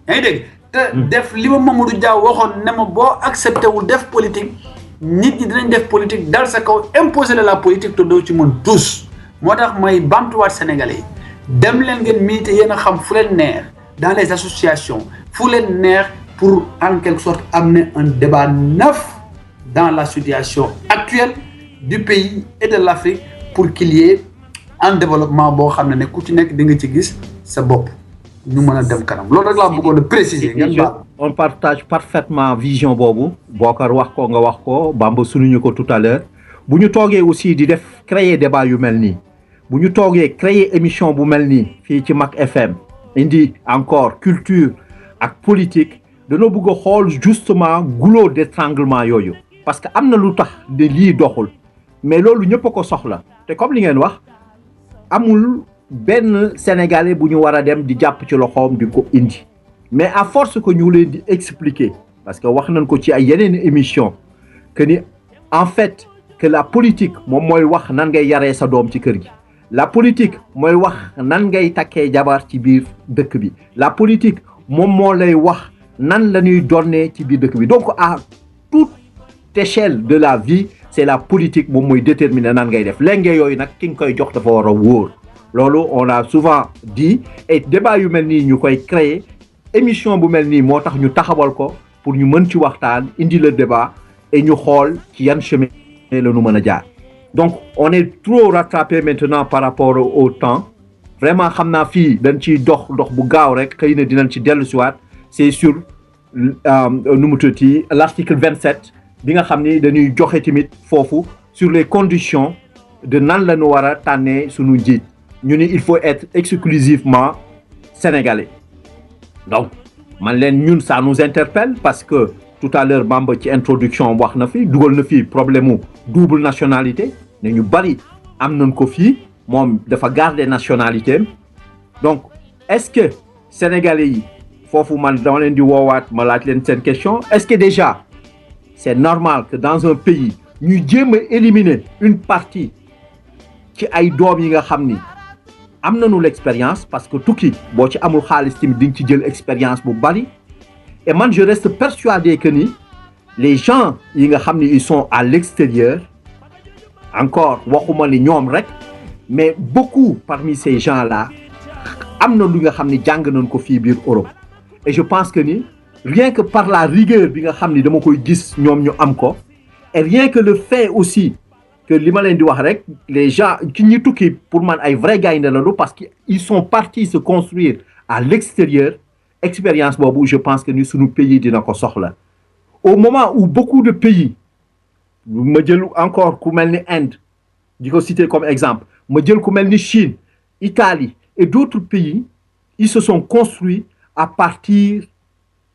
yaa ngi dégg te def li ma Mamadou Dia waxoon ne ma boo accepté wul def politique nit ñi dinañ def politique dal sa kaw imposer la politique te doo ci mën tous moo tax may bantuwaat sénégalais yi dem leen ngeen militer yéen a xam fu leen neex dans les associations fu leen neex pour en quelque sorte amener un débat neuf dans la situation actuelle du pays et de l'Afrique pour qu'il y ait un développement boo xam ne ku ci nekk di nga ci gis sa bopp ñu mën a dem kanam loolu rek laa bëggoon a préciser ngeen baal on partage parfaitement vision boobu Bokar wax ko nga wax ko Bamba sunuñu ko tout à l'heure bu ñu toogee aussi di def créer débat yu mel nii bu ñu toogee créer émission bu mel nii fii ci Mak FM indi encore culture ak politique dañoo bëgg a xool justement goulot d'étranglement yooyu parce que am na lu tax de lii doxul mais loolu ñëpp a ko soxla te comme li ngeen wax amul benn sénégalais bu ñu war a dem di jàpp ci loxoom di ko indi mais à force que ñu leen di expliquer parce que wax nañ ko ci ay yeneen émission que ni en fait que la politique moom mooy wax nan ngay yaree sa doom ci kër gi la politique mooy wax nan ngay takkee jabar ci biir dëkk bi la politique moom moo lay wax nan la ñuy donnee ci biir dëkk bi donc à toute échelle de la vie c'est la politique moom mooy déterminer nan ngay def lenge yooyu nag ki nga koy jox dafa war a wóor loolu on a souvent dit et débat yu mel nii ñu koy créer émission bu mel nii moo tax ñu taxawal ko pour ñu mën ci waxtaan indi le débat et ñu xool ci yan chemin la ñu mën a jaar donc on est trop rattrapé maintenant par rapport au temps vraiment xam naa fii dañ ciy dox bu gaaw rek xëy na dinañ ci dellu siwaat c'est sur nu mu tuddati l'article 27 bi nga xam ni dañuy joxe tamit foofu sur les conditions de nan la ñu war a tànnee suñu njiit ñu ni il faut être exclusivement sénégalais donc man leen ñun ça nous interpelle parce que tout à l'heure Bamba ci introduction wax na fi dugal na fi problème mu double nationalité ne ñu bari am nañ ko fii moom dafa garder nationalité am donc est-ce que sénégalais yi foofu man dama leen di woowaat ma laaj leen seen question est-ce que déjà c'est normal que dans un pays ñuy jéem a éliminer une partie ci ay doom yi nga xam ni am nañu l'expérience parce que tukki boo ci amul xaalis tamit di nga ci jël expérience bu bari et man je reste persuadé que ni les gens yi nga xam ni ils sont à l'extérieur encore waxuma ni ñoom rek mais beaucoup parmi ces gens-là am na lu nga xam ni jàng nañ ko fii biir Europe et je pense que ni rien que par la rigueur bi nga xam ni dama koy gis ñoom ñu am ko et rien que le fait aussi que li ma leen di wax rek les gens ki ñi tukki pour man ay vrais gaynde lañu parce que ils sont partis se construire à l'extérieur expérience boobu je pense que ni suñu pays dina ko soxla au moment où beaucoup de pays ma jël encore ku mel ni Inde di ko citer comme exemple ma jël ku mel ni Chine Italie et d'autres pays ils se sont construits à partir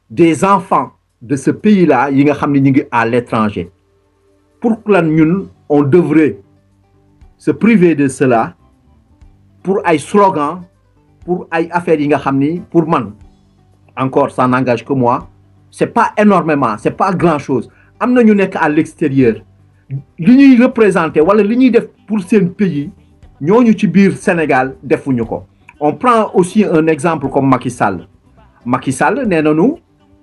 des enfants de ce pays-là yi nga xam ne ñu ngi à l'étranger pour que ñun on devrait se priver de cela pour ay slogan pour ay affaires yi nga xam ni pour man encore ça n'engage que moi c'est pas énormément c'est pas grand-chose am na ñu nekk à l'extérieur li ñuy représenter wala li ñuy def pour seen pays ñooñu ci biir Sénégal defuñu ko. On prend aussi un exemple comme Macky Sall. Macky Sall nee nañu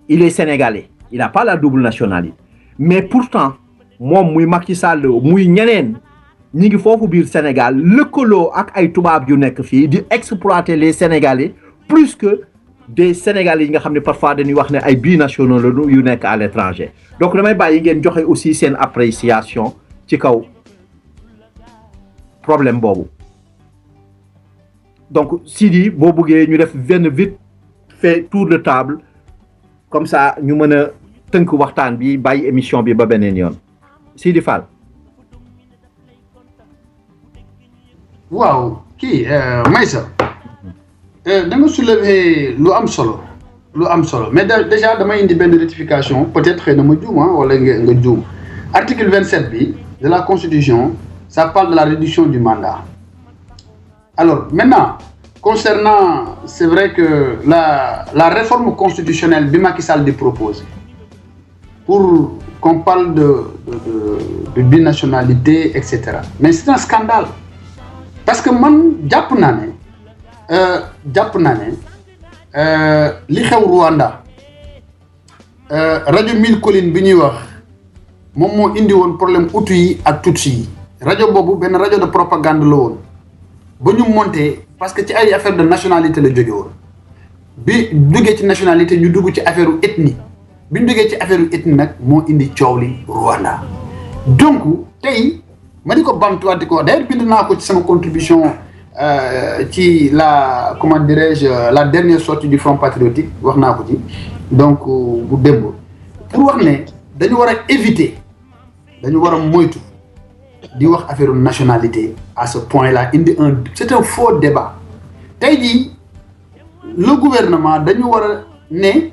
il est sénégalais il n'a pas la double nationalité mais pourtant moom muy Macky Sall muy ñeneen ñi ngi foofu biir Sénégal lëkkaloo ak ay tubaab yu nekk fii di exploiter les Sénégalais plus que des Sénégalais yi nga xam ne parfois dañuy wax ne ay binationaux la yu nekk à l'étranger donc damay bàyyi ngeen joxe aussi seen appréciation ci kaw problème boobu donc Sidi boo bëggee ñu def benn vite fait tour de table comme ça ñu mën a tënk waxtaan bi bàyyi émission bi ba beneen yoon Sidi Fall. waaw kii Maïssa da nga soulever lu am solo mais déjà damay indi benn rectification peut-être xëy na ma juum wala nga juum article 27 bi de la Constitution ça parle de la réduction du mandat. Alors maintenant concernant c'est vrai que la réforme constitutionnelle bi Macky Sall di propose pour qu'on parle de binationalité etc. mais c'est un scandale parce que man jàpp naa ne li xew Rwanda rajo Mille Collines bi ñuy wax moom moo indi woon problème Hutu yi ak Tutsi yi rajo boobu benn rajo de propagande la woon ba ñu monté parce que ci ay affaire de nationalité la jóge woon bi duggee ci nationalité ñu dugg ci affaire ethnie bi ñu duggee ci affaire ethnie nag moo indi coow li Rwanda donc tey ma di ko bamtuwaat di ko d'ailleurs bind naa ko ci sama contribution ci la comment dirais-je la dernière sortie du Front Patriotique wax naa ko ci donc bu démb pour wax ne dañu war a éviter dañu war a moytu di wax affaire nationalité à ce point-là indi c'est un faux débat tey jii le gouvernement dañu war a ne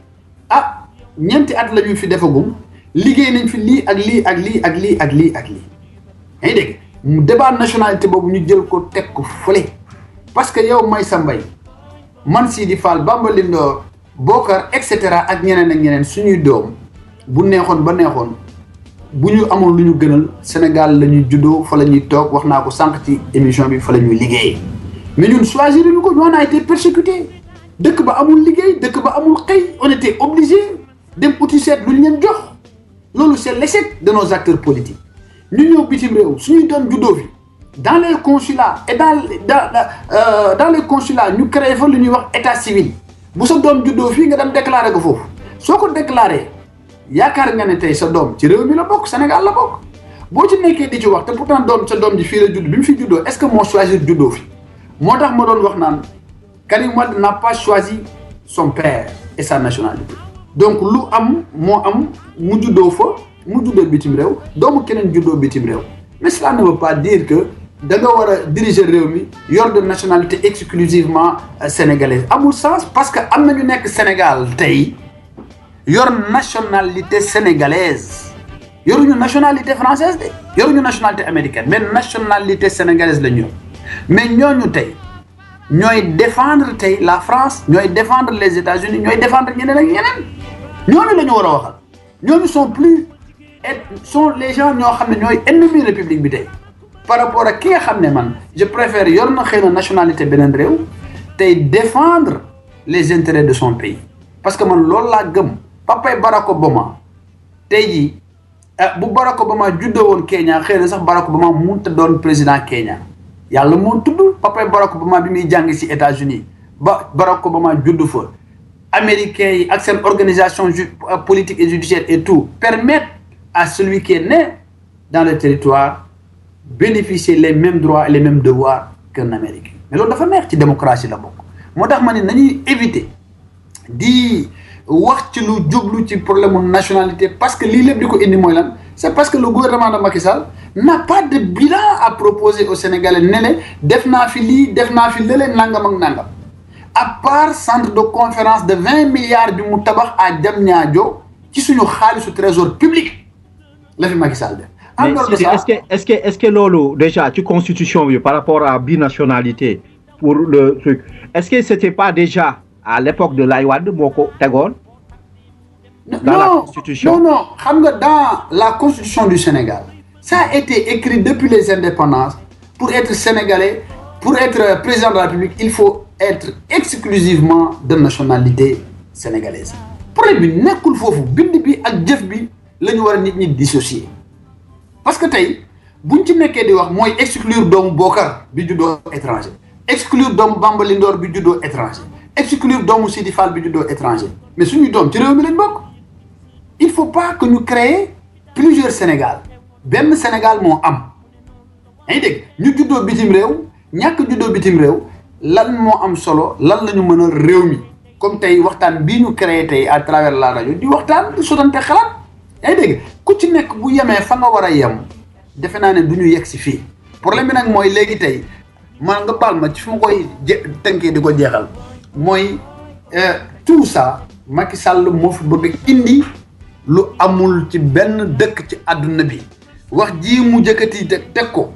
ñeenti at la ñu fi defagum liggéey nañ fi lii ak lii ak lii ak lii ak lii ak lii yaa ngi dégg mu débat nationalité boobu ñu jël ko teg ko fële parce que yow Maïssa Mbaye man Sidi Fall Bamba Lindor Bokar et cetera ak ñeneen ak ñeneen suñuy doom bu neexoon ba neexoon bu ñu amoon lu ñu gënal Sénégal la ñuy juddoo fa la ñuy toog wax naa ko sànq ci émission bi fa la ñuy liggéey mais ñun choisir ñu ko on a été persécuté dëkk ba amul liggéey dëkk ba amul xëy on était obligé dem uti seet lu ñu leen jox loolu c'est l'échec de nos acteurs politiques ñu ñëw bitim réew suñuy doon juddoo fi dans les consulats et dans les consulats ñu créé fa lu ñuy wax état civil bu sa doom juddoo fii nga dem déclarer ko foofu soo ko déclarer yaakaar nga ne tey sa doom ci réew mi la bokk Sénégal la bokk boo ci nekkee di ci wax te pourtant sa doom ji fii la judd bi mu fi juddoo est-ce que moo choisir juddoo fi moo tax ma doon wax naan Karim Wade n'a pas choisi son père et sa nationalité donc lu am moo am mu juddoo fa mu juddoo bitim réew doomu keneen juddoo bitim réew mais cela ne veut pas dire que da nga war a diriger réew mi yor de nationalité exclusivement sénégalaise amul sens parce que am na ñu nekk Sénégal tey yor nationalité sénégalaise yoruñu nationalité française de yoruñu nationalité américaine mais nationalité sénégalaise la ñu yor mais ñooñu tey ñooy défendre tey la France ñooy défendre les États-Unis ñooy défendre ñeneen ak ñeneen ñooñu la ñu war a waxal ñooñu sont les gens ñoo xam ne ñooy ennemis république bi tey par rapport ak ki nga xam ne man je préfère yor na xëy na nationalité beneen réew tey défendre les intérêts de son pays parce que man loolu laa gëm papay Barack Obama tey jii bu Barack Obama juddoo woon Kenya xëy na sax Barack Obama mënut a doon président Kenya yàlla moo tudd papay Barack Obama bi muy jàng ci États-Unis ba Barack Obama juddu fa américains yi ak seen organisation politique et judiciaire et tout permettent à celui qui est né dans le territoire bénéficier les mêmes droits et les mêmes devoirs qu'un Américain mais loolu dafa neex ci démocratie la bokk moo tax ma ne nañuy éviter di wax ci lu jublu ci problème mu nationalité parce que lii lépp di ko indi mooy lan c'est parce que le gouvernement de Macky Sall n'a pas de bilan à proposer aux Sénégalais ne def naa fi lii def naa fi lële nangam ak nangam à part centre de conférence de 20 milliards bi mu tabax à Diamniadio ci suñu xaalisu trésor public la fi Macky Sall def. Mais est-ce que loolu déjà ci constitution bi par rapport à binationalité pour le truc est-ce que c'était pas déjà à l'époque de Laye Wade moo ko tegoon dans la constitution? Non, xam nga dans la constitution du Sénégal ça a été écrit depuis les indépendances pour être sénégalais, pour être président de la République, il faut être exclusivement de nationalité sénégalaise. Problème bi nekkul foofu bind bi ak jëf bi la ñu war a nit ñi dissocier parce que tey buñ ci nekkee di wax mooy exclure doomu Bokar bi juddoo étranger, exclure doomu Bamba Lindor bi juddoo étranger, exclure doomu Sidi Fall bi juddoo étranger mais suñuy doom ci réew mi lañ bokk. Il faut pas que ñu créer plusieurs Sénégal benn Sénégal moo am yaa ngi dégg ñu juddoo bitim réew ñàkk juddoo bitim réew lan moo am solo lan la ñu mën a réew mi comme tey waxtaan bii ñu créé tey à travers la rajo di waxtaan di sotante xalaat yaa ngi dégg ku ci nekk bu yemee fa nga war a yem defe naa ne du ñu yegg si fii problème bi nag mooy léegi tey man nga baal ma ci fu ma koy tënkee di ko jeexal mooy tout ça Macky Sall moo fi bëgg indi lu amul ci benn dëkk ci àdduna bi wax ji mu jëkkati teg ko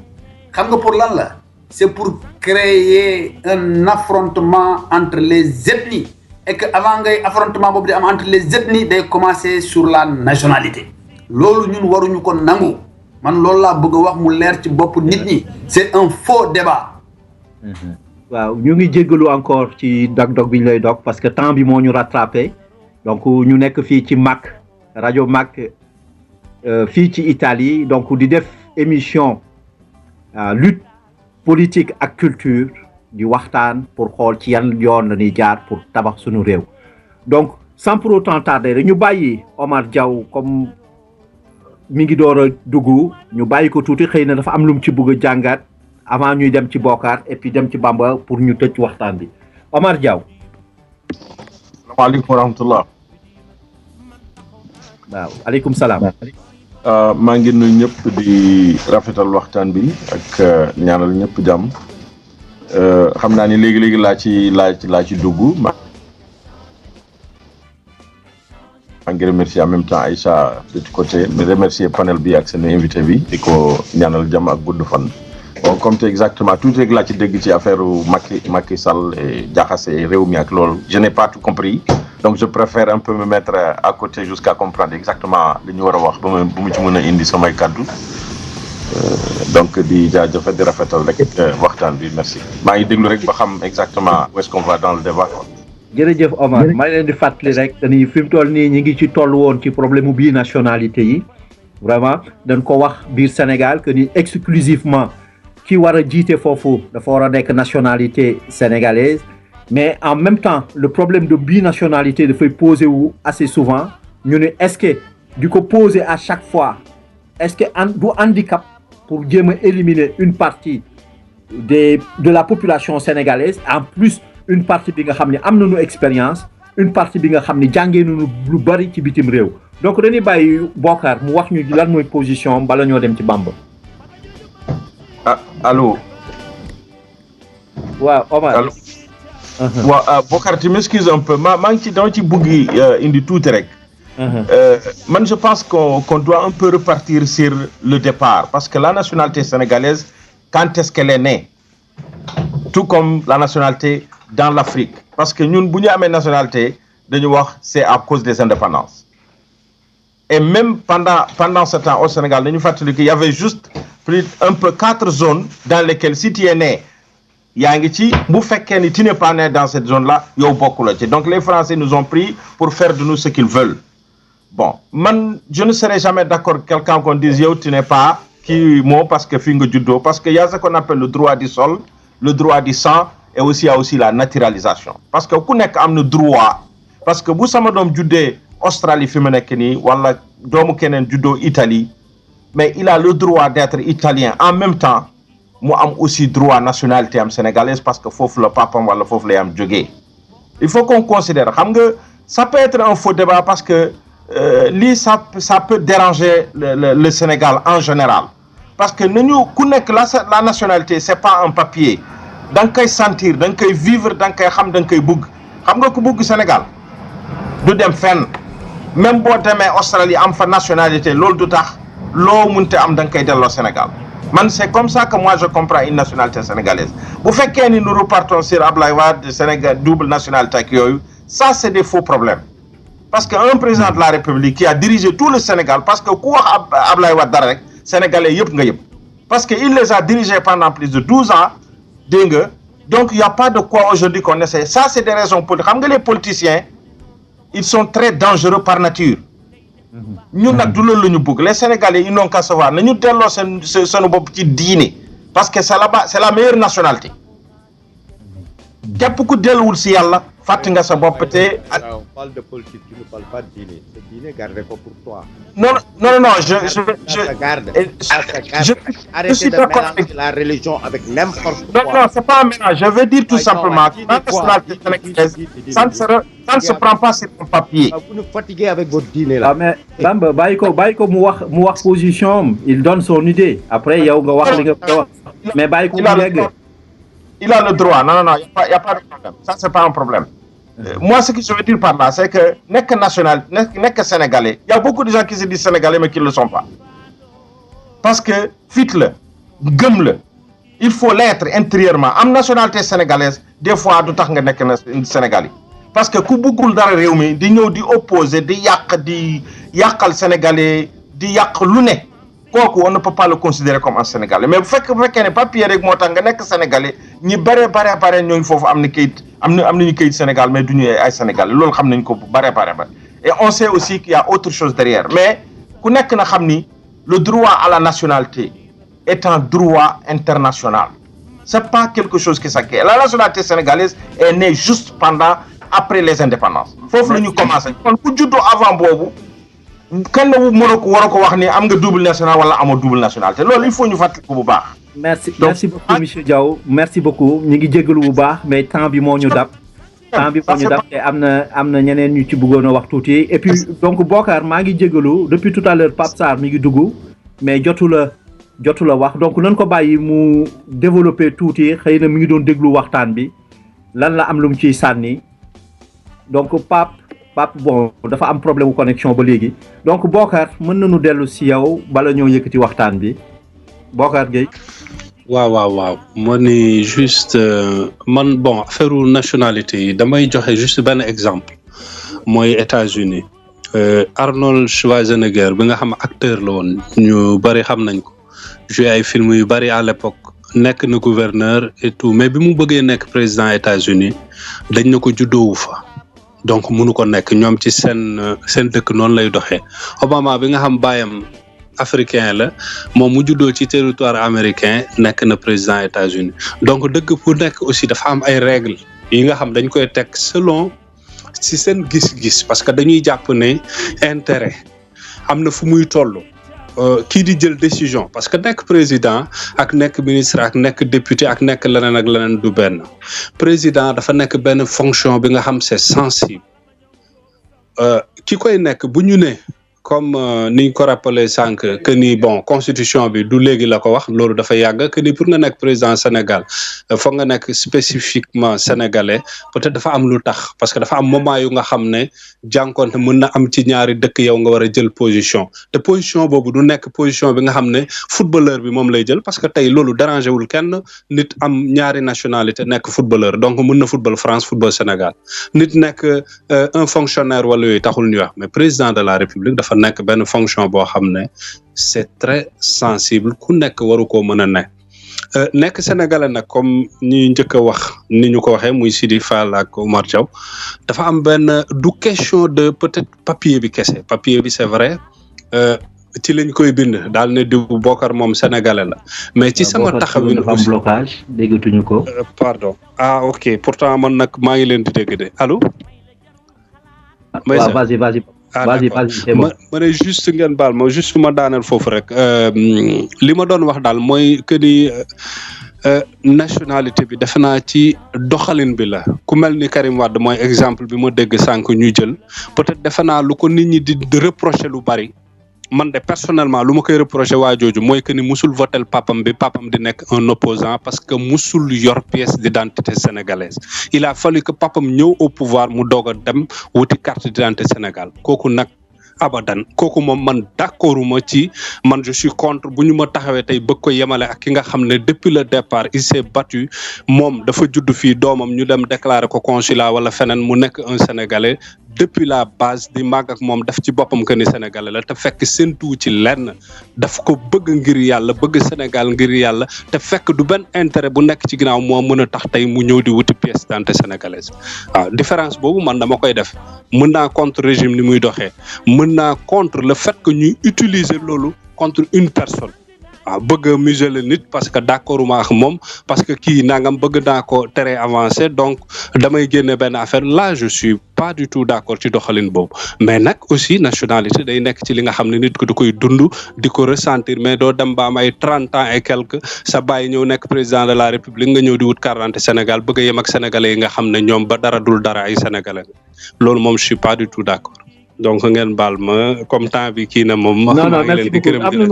xam nga pour lan la c'est pour créer un affrontement entre les ethnies et que avant ngay affrontement boobu di am entre les ethnies day commencer sur la nationalité loolu ñun waruñu ko nangu man loolu laa bëgg a wax mu leer ci bopp nit ñi c'est un faux débat. waaw ñu ngi jéggalu encore ci dog bi ñu lay dog parce que temps bi moo ñu rattrapé donc ñu nekk fii ci MAC rajo MAC fii ci Italie donc di def émission lutte politique ak culture di waxtaan pour xool ci yan yoon la ñuy jaar pour tabax suñu réew donc sans pour autant tarder rek ñu bàyyi Omar Diaw comme mi ngi door a dugg ñu bàyyi ko tuuti xëy na dafa am lu mu ci bëgg a jàngat avant ñuy dem ci Bokar et puis dem ci Bamba pour ñu tëj waxtaan bi Omar Diaw. salaamaaleykum wa rahmatullah. waaw aleykum salaam. maa ngi nuyu ñëpp di rafetal waxtaan bi ak ñaanal ñëpp jàmm xam naa ni léegi laa ci dugg maa ngi remercier en même temps Aïcha de tout côté mais remercier panel bi ak seen invité bi di ko ñaanal jàmm ak gudd fan. bon comme te exactement tout rek laa ci dégg ci affaire Macky Sall et jaxase réew mi ak loolu je n'ai pas tout compris. Donc je préfère un peu me mettre à côté jusqu'à comprendre exactement li ñu war a wax ba mu ci mën a indi samay kaddu donc di jaajëfal di rafetal rek waxtaan bi merci maa ngi déglu rek ba xam exactement où est-ce qu'on va dans le débat. jërëjëf Omar maa ngi leen di fàttali rek dañuy fi mu toll nii ñi ngi ci toll woon ci problème bi nationalité yi vraiment dañ ko wax biir Sénégal que ni exclusivement ki war a jiite foofu dafa war a nekk nationalité sénégalaise. Mais en même temps le problème de binationalité dafay poser wu assez souvent ñu ne est-ce que di ko poser à chaque fois est-ce que du handicap pour jéem a éliminer une partie de la population sénégalaise en plus une partie bi nga xam ne am nañu expérience une partie bi nga xam ne jàngee nañu lu bari ci bitim réew donc dañuy bàyyi Bokar mu wax ñu lan mooy position bala ñoo dem ci Bamba. ah allo. waaw Omar. allo. waaw Bokar tu m'excuses un peu maa ngi ci dama ci bëgg indi tuuti rek. Man je pense qu'on doit un peu repartir sur le départ parce que la nationalité sénégalaise quand est-ce qu'elle est née tout comme la nationalité dans l'Afrique parce que ñun bu ñu amee nationalité dañu wax c'est à cause des indépendances et même pendant ce temps au Sénégal dañu fàttali qu'il y avait juste un peu 4 zones dans lesquelles si tu es né yaa ngi ci bu fekkee ni tu n'es pas né dans cette zone-là yow bokku la ci donc les Français nous ont pris pour faire de nous ce qu'ils veulent bon man je ne serai jamais d'accord quelqu'un qu'on dise yow tu n'es pas kii moo parce que fi nga juddoo parce que y a ce qu'on appelle le droit du sol le droit du sang et aussi y a aussi la naturalisation parce que ku nekk am na droit parce que bu sama doom juddee Australie fi mu nekk nii wala doomu keneen juddoo Italie mais il a le droit d'être italien en même temps mu am aussi droit nationalité am sénégalaise parce que foofu la papam wala foofu lay am jógee il faut qu'on considère xam nga ça peut être un faux débat parce que lii ça peut déranger le Sénégal en général parce que nañu ku nekk la nationalité c'est pas un papier da nga koy sentir da nga koy vivre da nga koy xam da nga koy bugg xam nga ku bugg Sénégal du dem fenn même boo demee Australie am fa nationalité loolu du tax loo munte am da nga koy delloo Sénégal man c'est comme ça que moi je comprends une nationalité sénégalaise bu fekkee ni nous repartons sur Ablaye Wade Sénégal double nationalité ak yooyu ça c'est des faux problèmes parce que un président de la République qui a dirigé tout le Sénégal parce que ku wax Ablaye Wade dara rek sénégalais yëpp nga yëpp parce que il les a dirigés pendant plus de 12 ans dégg nga donc il y a pas de quoi aujourd'hui qu'on essaie ça c'est des raisons politiques xam nga les politiciens ils sont très dangereux par nature ñun nag du loolu la ñu bëgg les Sénégalais ils n'ont qu'à savoir nañu delloo seen bopp ci diine parce que c'est la meilleure nationalité képp ku delluwul si yàlla fàtte nga sa bopp te. On parle de politique, tu ne parles pas de dîner. Ce dîner, gardez pas pour toi. Non, Arrêtez de mélanger la religion avec n'importe quoi. Non, c'est pas un mélange. Je veux dire tout simplement que la nationalité sénégalaise, ça ne se prend pas sur le papier. Vous nous fatiguez avec votre dîner là. Ah, mais Bamba, Baïko mu wax position, il donne son idée. Après, il y a mais Baïko il a le droit. Non, il n'y a pas de problème. Ça, c'est pas un problème. Moi, ce que je veux dire par là, c'est que n'est que national, n'est que sénégalais. Il y a beaucoup de gens qui se disent sénégalais, mais qui ne le sont pas. Parce que, fit-le, gomme-le, il faut l'être intérieurement. En nationalité sénégalaise, des fois, du temps n'est que sénégalais. Parce que, ku bugul dara réew mi di ñëw di opposer di yàqal sénégalais di yàq lu ne. kooku on ne peut pas le considérer comme un Sénégalais mais bu fekkee ne papier rek moo tax nga nekk Sénégalais ñi bare ñoo ngi foofu am na kayit am nañu kayit Sénégal mais du ñu ay Sénégalais loolu xam nañ ko bu bare et on sait aussi qu'il y a autre chose derrière mais ku nekk na xam ni le droit à la nationalité est un droit international c'est pas quelque chose qui s'acquiert la nationalité sénégalaise est née juste après les indépendances foofu la ñu commencé kon ku juddoo avant boobu kan la war ko wax ni am nga double national wala amoo double nationalité loolu il faut ñu fàttali ko bu baax. merci beaucoup monsieur Diaw merci beaucoup ñu ngi jégalu bu baax mais temps bi moo ñu dab. te am na ñeneen ñu ci bëggoon a wax tuuti et puis donc Bokar maa ngi jégalu depuis tout à l'heure Pape Sarr mi ngi dugg mais jotu la wax donc nañ ko bàyyi mu développer tuuti xëy na mi ngi doon déglu waxtaan bi lan la am lu mu ciy sànni donc Pape bon dafa am problème connexion ba léegi donc Bokar mën nañu dellu si yow bala ñoo yëkkati waxtaan bi Bokar Gueye. waaw ma ni juste man bon affaire nationalité yi damay joxe juste benn exemple mooy États-Unis Arnold Schwarzenegger bi nga xam acteur la woon ñu bari xam nañ ko joué ay film yu bari à l'époque nekk na gouverneur et tout mais bi mu bëggee nekk président États-Unis dañ na ko juddoowu fa. donc mënu ko nekk ñoom ci seen dëkk noonu lay doxee Obama bi nga xam baayam africain la moom mu juddoo ci territoire américain nekk na président États-Unis donc dëkk pour nekk aussi dafa am ay règles yi nga xam dañ koy teg selon ci seen gis-gis parce que dañuy jàpp ne intérêt am na fu muy toll kii di jël décision parce que nekk président ak nekk ministre ak nekk député ak nekk leneen ak leneen du benn président dafa nekk benn fonction bi nga xam c'est sensible ki koy nekk bu ñu ne comme niñ ko rappelé sànq que ni bon constitution bi du léegi la ko wax loolu dafa yàgg que ni pour nga nekk président Sénégal foog nga nekk spécifiquement sénégalais peut-être dafa am lu tax parce que dafa am moment yu nga xam ne jànkoonte mën na am ci ñaari dëkk yow nga war a jël position te position boobu du nekk position bi nga xam ne footballeur bi moom lay jël parce que tey loolu dérangé wul kenn nit am ñaari nationalité nekk footballeur donc mën na football France football Sénégal nit nekk un fonctionnaire wala yooyu taxul ñu wax mais président de la République dafa nekk benn fonction boo xam ne c'est très sensible ku nekk waru koo mën a nekk sénégalais nag comme ñi njëkk a wax ni ñu ko waxee muy Sidi Fall ak Omar Diaw dafa am benn du question de peut-être papier bi kese papier bi c'est vrai ci lañ koy bind daal ne diw Bokar moom sénégalais la mais ci sama taxawin dafa am blocage déggatuñu ko pardon ok pourtant man nag maa ngi leen di dégg de allô waaw vas-y ma ne juste ngeen baal ma juste ma daaneel foofu rek li ma doon wax daal mooy que ni nationalité bi defe naa ci doxalin bi la ku mel ni Karim Wade mooy exemple bi ma dégg sànq ñu jël peut-être defe naa lu ko nit ñi di reprocher lu bari man de personnellement lu ma koy reproché waa jooju mooy que ni musul votel papam bi papam di nekk un opposant parce que musul yor pièce d'identité sénégalaise il a fallu que papam ñëw au pouvoir mu doog a dem wuti carte d'identité Sénégal kooku nag abadan kooku moom man d'accorduma ci man je suis contre bu ñu ma taxawee tey bëgg ko yemale ak ki nga xam ne depuis le départ il s'est battu moom dafa judd fii doomam ñu dem déclarer ko consulat wala feneen mu nekk un sénégalais depuis la base di màgg ak moom daf ci boppam que ni sénégalais la te fekk séntu ci lenn daf ko bëgg ngir yàlla bëgg Sénégal ngir yàlla te fekk du benn intérêt bu nekk ci ginnaaw moo mën a tax tey mu ñëw di wuti pièce d'identité sénégalaise waaw différence boobu man dama koy def mën naa contre régime ni muy doxee mën naa contre le fait que ñuy utiliser loolu contre une personne waaw bëgg a museler nit parce que d'accorduma ak moom parce que kii nangam bëgg naa ko tere avancer donc damay génne benn affaire là je suis pas du tout d'accord ci doxalin boobu mais nag aussi nationalité day nekk ci li nga xam ne nit ko da koy dund di ko ressentir mais doo dem ba am ay 30 ans et quelque sa bàyyi ñëw nekk président de la république nga ñëw di wut carte d'identité Sénégal bëgg a yem ak sénégalais yi nga xam ne ñoom ba dara dul dara ay sénégalais loolu moom je suis pas du tout d'accord donc ngeen baal ma comme temps bi kii na moom. non merci beaucoup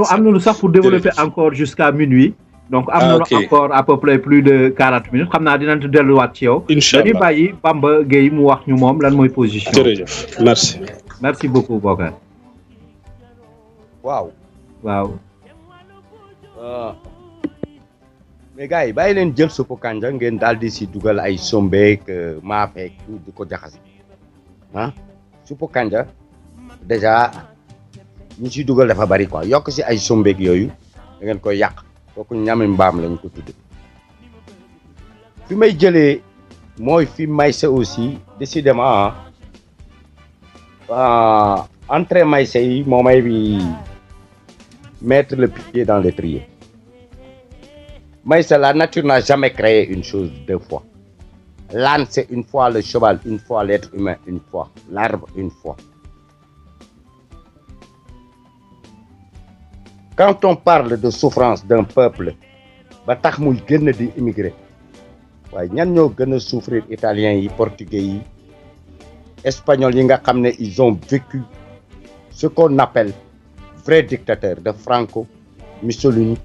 am nañu sax pour développer encore jusqu'à minuit. donc am nañu encore à peu près plus de 40 minutes xam naa dinañ delluwaat ci yow. inch'Allah dañuy bàyyi Bamba Gueye mu wax ñu moom lan mooy position. jërëjëf merci. merci beaucoup Bokar. waaw. mais gars yi bàyyi leen jël suppu kanja ngeen daal di si dugal ay sombeek maafeek di ko jaxase ah. suppu kanja déjà ñu ci dugal dafa bari quoi yokk ci ay sombeek yooyu da ngeen koy yàq kooku ñami mbaam lañ ko tudde fi may jëlee mooy fi Maïssa aussi décidément entrée Maïssa yi moo may bi mettre le pied dans l'étrier Maïssa la nature n'a jamais créé une chose deux fois. L'âne, c'est une fois, le cheval, une fois, l'être humain, une fois, l'arbre, une fois. Quand on parle de souffrance d'un peuple, ba tax muy gën di immigré waaye ñan ñoo gën a souffrir italiens yi portugais yi espagnols yi nga xam ne ils ont vécu ce qu'on appelle vrai dictateur de Franco, Mussolini,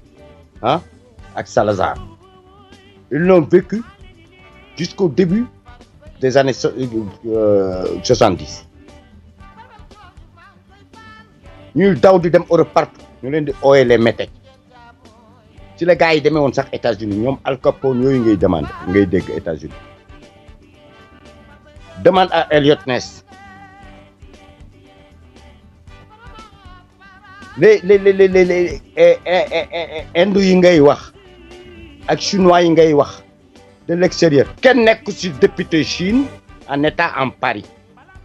hein, ak Salazar. Ils l'ont vécu jusqu'au début des années 70 ñuy daw di dem Europe partout ñu leen di ooyee les métèques ci la gars yi demee woon sax États-Unis ñoom Al Capone yooyu ngay dégg États-Unis demande à Elliot Ness les hindous yi ngay wax ak chinois yi ngay wax de l'extérieur kenn nekk ci député Chine en état en Paris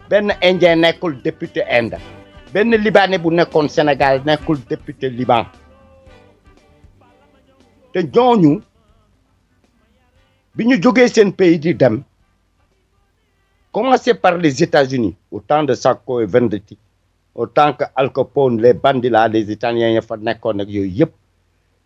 benn indien nekkul député Inde benn libanais bu nekkoon Sénégal nekkul député Liban te ñooñu bi ñu jógee seen pays di dem commencé par les États-Unis au temps de Sacco et Venditti au temps que Al Capone les bandits là les Italiens ya fa nekkoon ak yooyu yëpp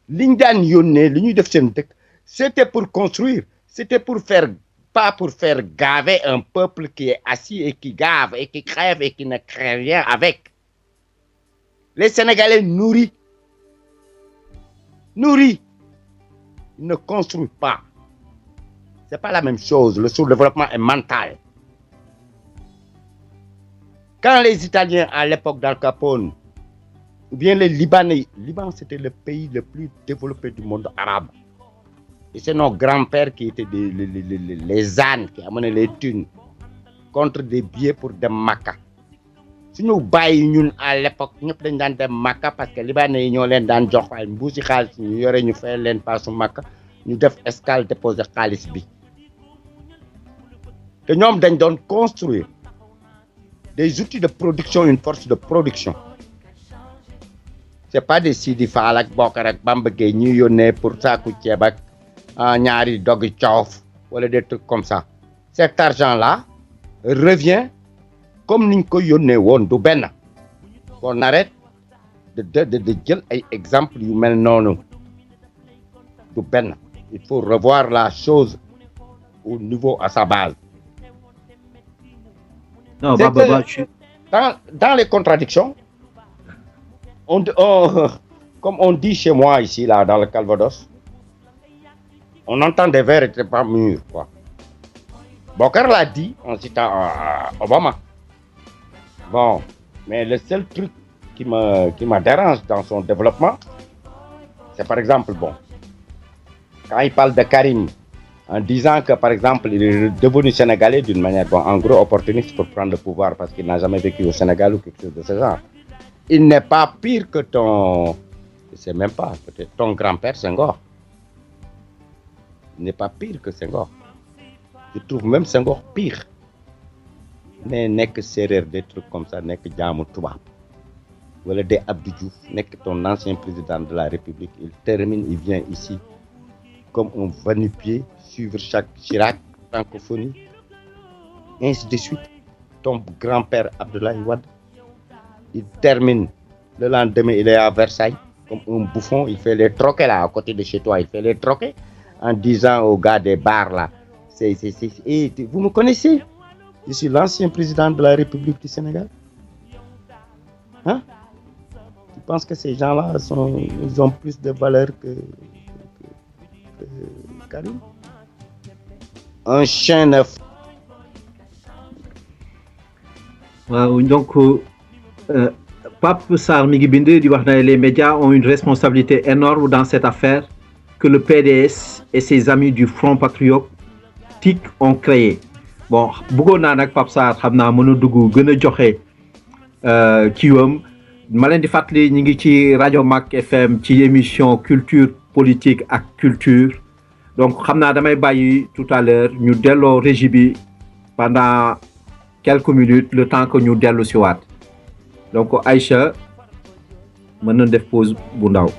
liñ daan yónnee li ñuy def seen dëkk c'était pour construire. C'était pour faire, pas pour faire gaver un peuple qui est assis et qui gave et qui crève et qui ne crève rien avec. Les Sénégalais nourris. Ils ne construisent pas. C'est pas la même chose. Le sous-développement est mental. Quand les Italiens, à l'époque d'Al Capone, ou bien les Libanais, Liban c'était le pays le plus développé du monde arabe. Et c'est nos grands-pères qui étaient les ânes qui amenaient les thunes contre des billets pour dem Makka. Si nous baillons à l'époque, nous avons dem Makka parce que les Libanais ñoo leen daan jox ay mbuusi xaalis ñu yore ñu fay leen paasu Makka ñu def escale déposer xaalis bi. te ñoom dañ doon construire des outils de production, une force de production. C'est pas des Sidi Fall ak Bokar ak Bamba Gueye ñuy yónnee pour saaku ceeb ak ñaari dogi coof wala des trucs comme ça. Cet argent-là revient comme niñ ko yónnee woon du benn. On arrête de jël ay exemple yu mel noonu du benn. Il faut revoir la chose au niveau à sa base. Non, dans les contradictions, comme on dit chez moi ici, là, dans le Calvados, on entend des vers et pas mûrs, quoi. Bokar l'a dit en citant Obama. Bon, mais le seul truc qui me dérange dans son développement, c'est par exemple, bon, quand il parle de Karim, en disant que, par exemple, il est devenu Sénégalais d'une manière, bon, en gros, opportuniste pour prendre le pouvoir parce qu'il n'a jamais vécu au Sénégal ou quelque chose de ce genre. Il n'est pas pire que ton... Je ne sais même pas, peut-être ton grand-père Senghor. Il n'est pas pire que Senghor. Je trouve même Senghor pire. Mais n'est que serreur, des trucs comme ça, n'est que Djamou Touba. Voilà des Abdou Diouf, n'est que ton ancien président de la République. Il termine, il vient ici comme un va-nu-pied, suivre chaque Chirac, francophonie, ainsi de suite. Ton grand-père Abdoulaye Wade, il termine, le lendemain il est à Versailles, comme un bouffon, il fait les troquets là, à côté de chez toi, il fait les troquets, en disant aux gars des bars là, et vous me connaissez, je suis l'ancien président de la République du Sénégal. Hein? Tu penses que ces gens-là ils ont plus de valeur que Karim? Un chien neuf. Waaw, donc Pape Sarr mi ngi bind di wax ne les médias ont une responsabilité énorme dans cette affaire que le PDS et ses amis du Front patriotique ont créé. Bon, bëggoon naa nag Pape Sarr xam naa mën a dugg gën a joxe kiiwam ma leen di fàttali ñu ngi ci rajo Mak FM ci émission culture politique ak culture donc xam naa damay bàyyi tout à l'heure ñu delloo régie bi pendant quelques minutes le temps que ñu dellu si waat donc Aïcha mën na def pause bu ndaw.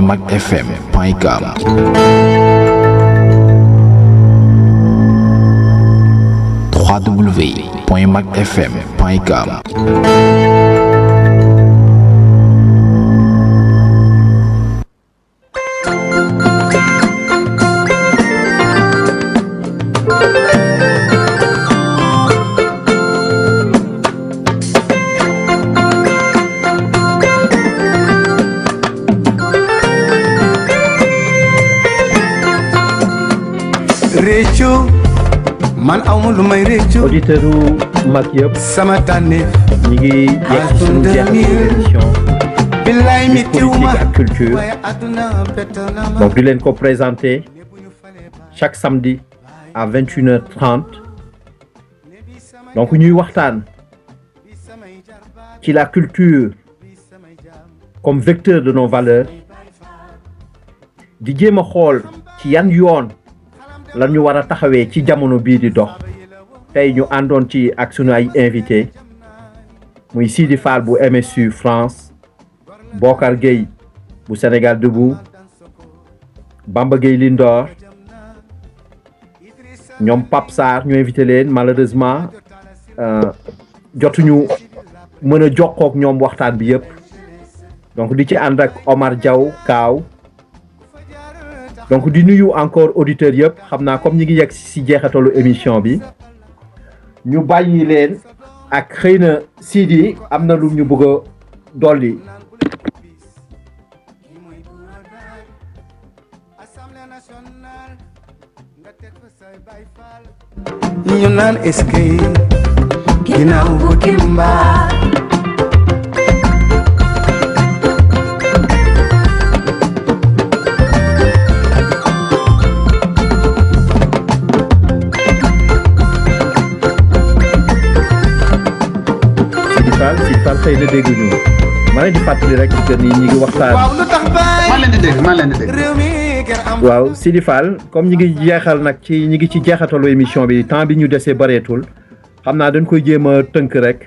www.macfm.com www.macfm.com man amul lu may réccu auditeur u mag yëpp sama tànne ñi ngi yegg ci suñu émission billaay mi politique ak culture donc di leen ko présenter chaque samedi à 21h30 donc ñuy waxtaan ci la culture comme vecteur de nos valeurs di jéem a xool ci yan yoon lan ñu war a taxawee ci jamono bii di dox tey ñu àndoon ci ak sunu ay invité muy Sidi Fall bu MSU France Bokar Gueye bu Sénégal Debout Bamba Gueye Lindor ñoom Pape Sarr ñu invité leen malheureusement jotuñu mën a jokkook ñoom waxtaan bi yëpp donc di ci ànd ak Omar Diaw Kaaw donc di nuyu encore auditeurs yëpp xam naa comme ñi ngi yegg si jeexatalu émission bi ñu bàyyi leen ak xëy na Sidi am na lu ñu bëgg a dolli. ñu naan eskay ginnaaw bu timba Sidi Fall xëy na dégguñu ma leen di fàttali rek que ni ñi ngi waxtaan. waaw lu tax baay maa leen di dégg réew mi kenn am waaw Sidi Fall comme ñi ngi jeexal nag ñi ngi ci jeexatalu émission bi temps bi ñu desee bareetul xam naa dañ koy jéem a tënk rek.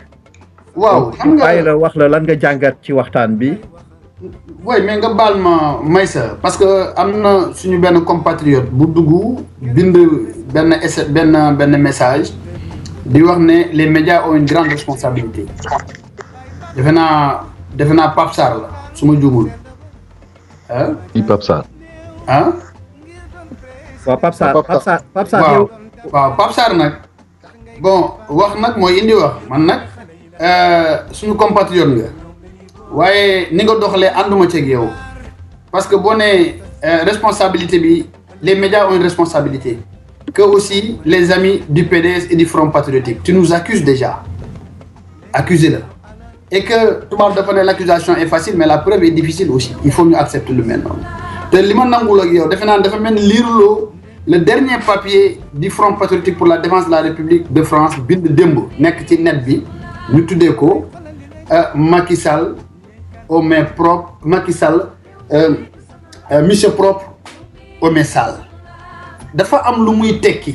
waaw xam nga bàyyi la wax la lan nga jàngat ci waxtaan bi oui mais nga baal ma Maïssa parce que am na suñu benn compatriote bu dugg bind benn message di wax ne les médias ont une grande responsabilité defe naa Pape Sarr la su ma juumul ah. i Pape Sarr. ah. waaw Pape Sarr waaw Pape Sarr nag bon wax nag mooy indi wax man nag suñu compatriote nga waaye ni nga doxalee ànduma ceeg yow parce que boo nee responsabilité bi les médias ont une responsabilité que aussi les amis du PDS et du Front Patriotique tu nous accuses déjà accusé-le et que tubaab dafa ne l'accusation est facile mais la preuve est difficile aussi il faut ñu accepter lu mel noonu te li ma nangul ak yow defe naa dafa mel ni liiruloo le dernier papier du Front Patriotique pour la défense de la République de France bind démb nekk ci net bi ñu tuddee ko Macky Sall aux mains propres Macky Sall monsieur propre aux mains sales dafa am lu muy tekki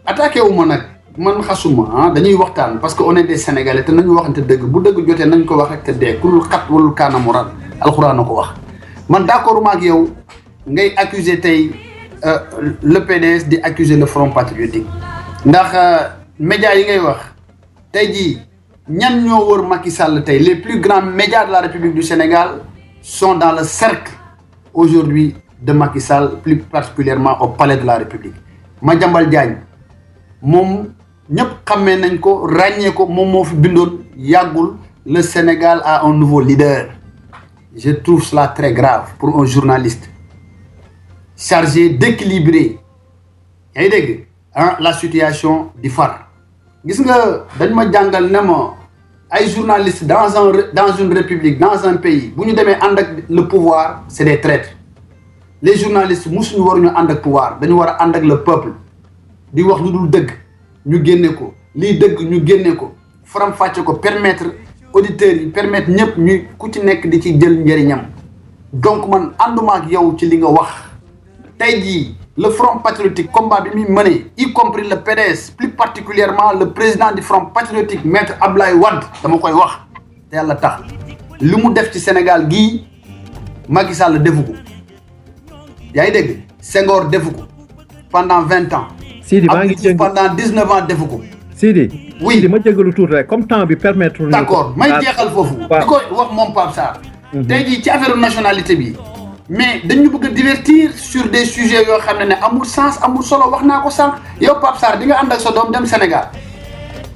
attaqué wu ma nag man xasuma dañuy waxtaan parce que on est des Sénégalais te nañu waxante dëgg bu dëgg jotee nañ ko wax rek te dee ku dul xat walul kaanamu ran alxuraan na ko wax man d'accord ma ak yow ngay accuser tey le PDS di accuser le Front Patriotique ndax médias yi ngay wax tey jii ñan ñoo wër Macky Sall tey les plus grands médias de la République du Sénégal sont dans le cercle aujourd'hui de Macky Sall plus particulièrement au palais de la République Madiambal Diagne moom ñëpp xamee nañ ko ràññee ko moom moo fi bindoon yàggul le Sénégal a un nouveau leader je trouve cela très grave pour un journaliste chargé d'équilibrer yaa ngi dégg la situation di far gis nga dañ ma jàngal ne ma ay journalistes dans une république dans un pays bu ñu demee ànd ak le pouvoir c'est des traîtres les journalistes musuñu waruñu ànd ak pouvoir dañu war a ànd ak le peuple di wax lu dul dëgg ñu génne ko lii dëgg ñu génne ko faram fàcce ko permettre auditeurs yi permettre ñëpp ñu ku ci nekk di ci jël njëriñam donc man ànduma ak yow ci li nga wax tey jii le Front Patriotique combat bi muy mené y compris le PDS plus particulièrement le président du Front Patriotique maître Abdoulaye Wade dama koy wax te yàlla tax li mu def ci Sénégal gii Macky Sall defu ko yaa ngi dégg Senghor defu ko pendant 20 ans. Sidi maa ngi jégalu pendant 19 ans defu ko. Sidi. oui Sidi ma jégalu tuuti rek comme temps bi permettre. d'accord may jeexal foofu. di ko wax moom Pape Sarr. tey jii ci affaire nationalité bi. mais dañu bëgg a divertir sur des sujets yoo xam ne amul sens amul solo wax naa ko sànq yow Pape Sarr di nga ànd ak sa doom dem Sénégal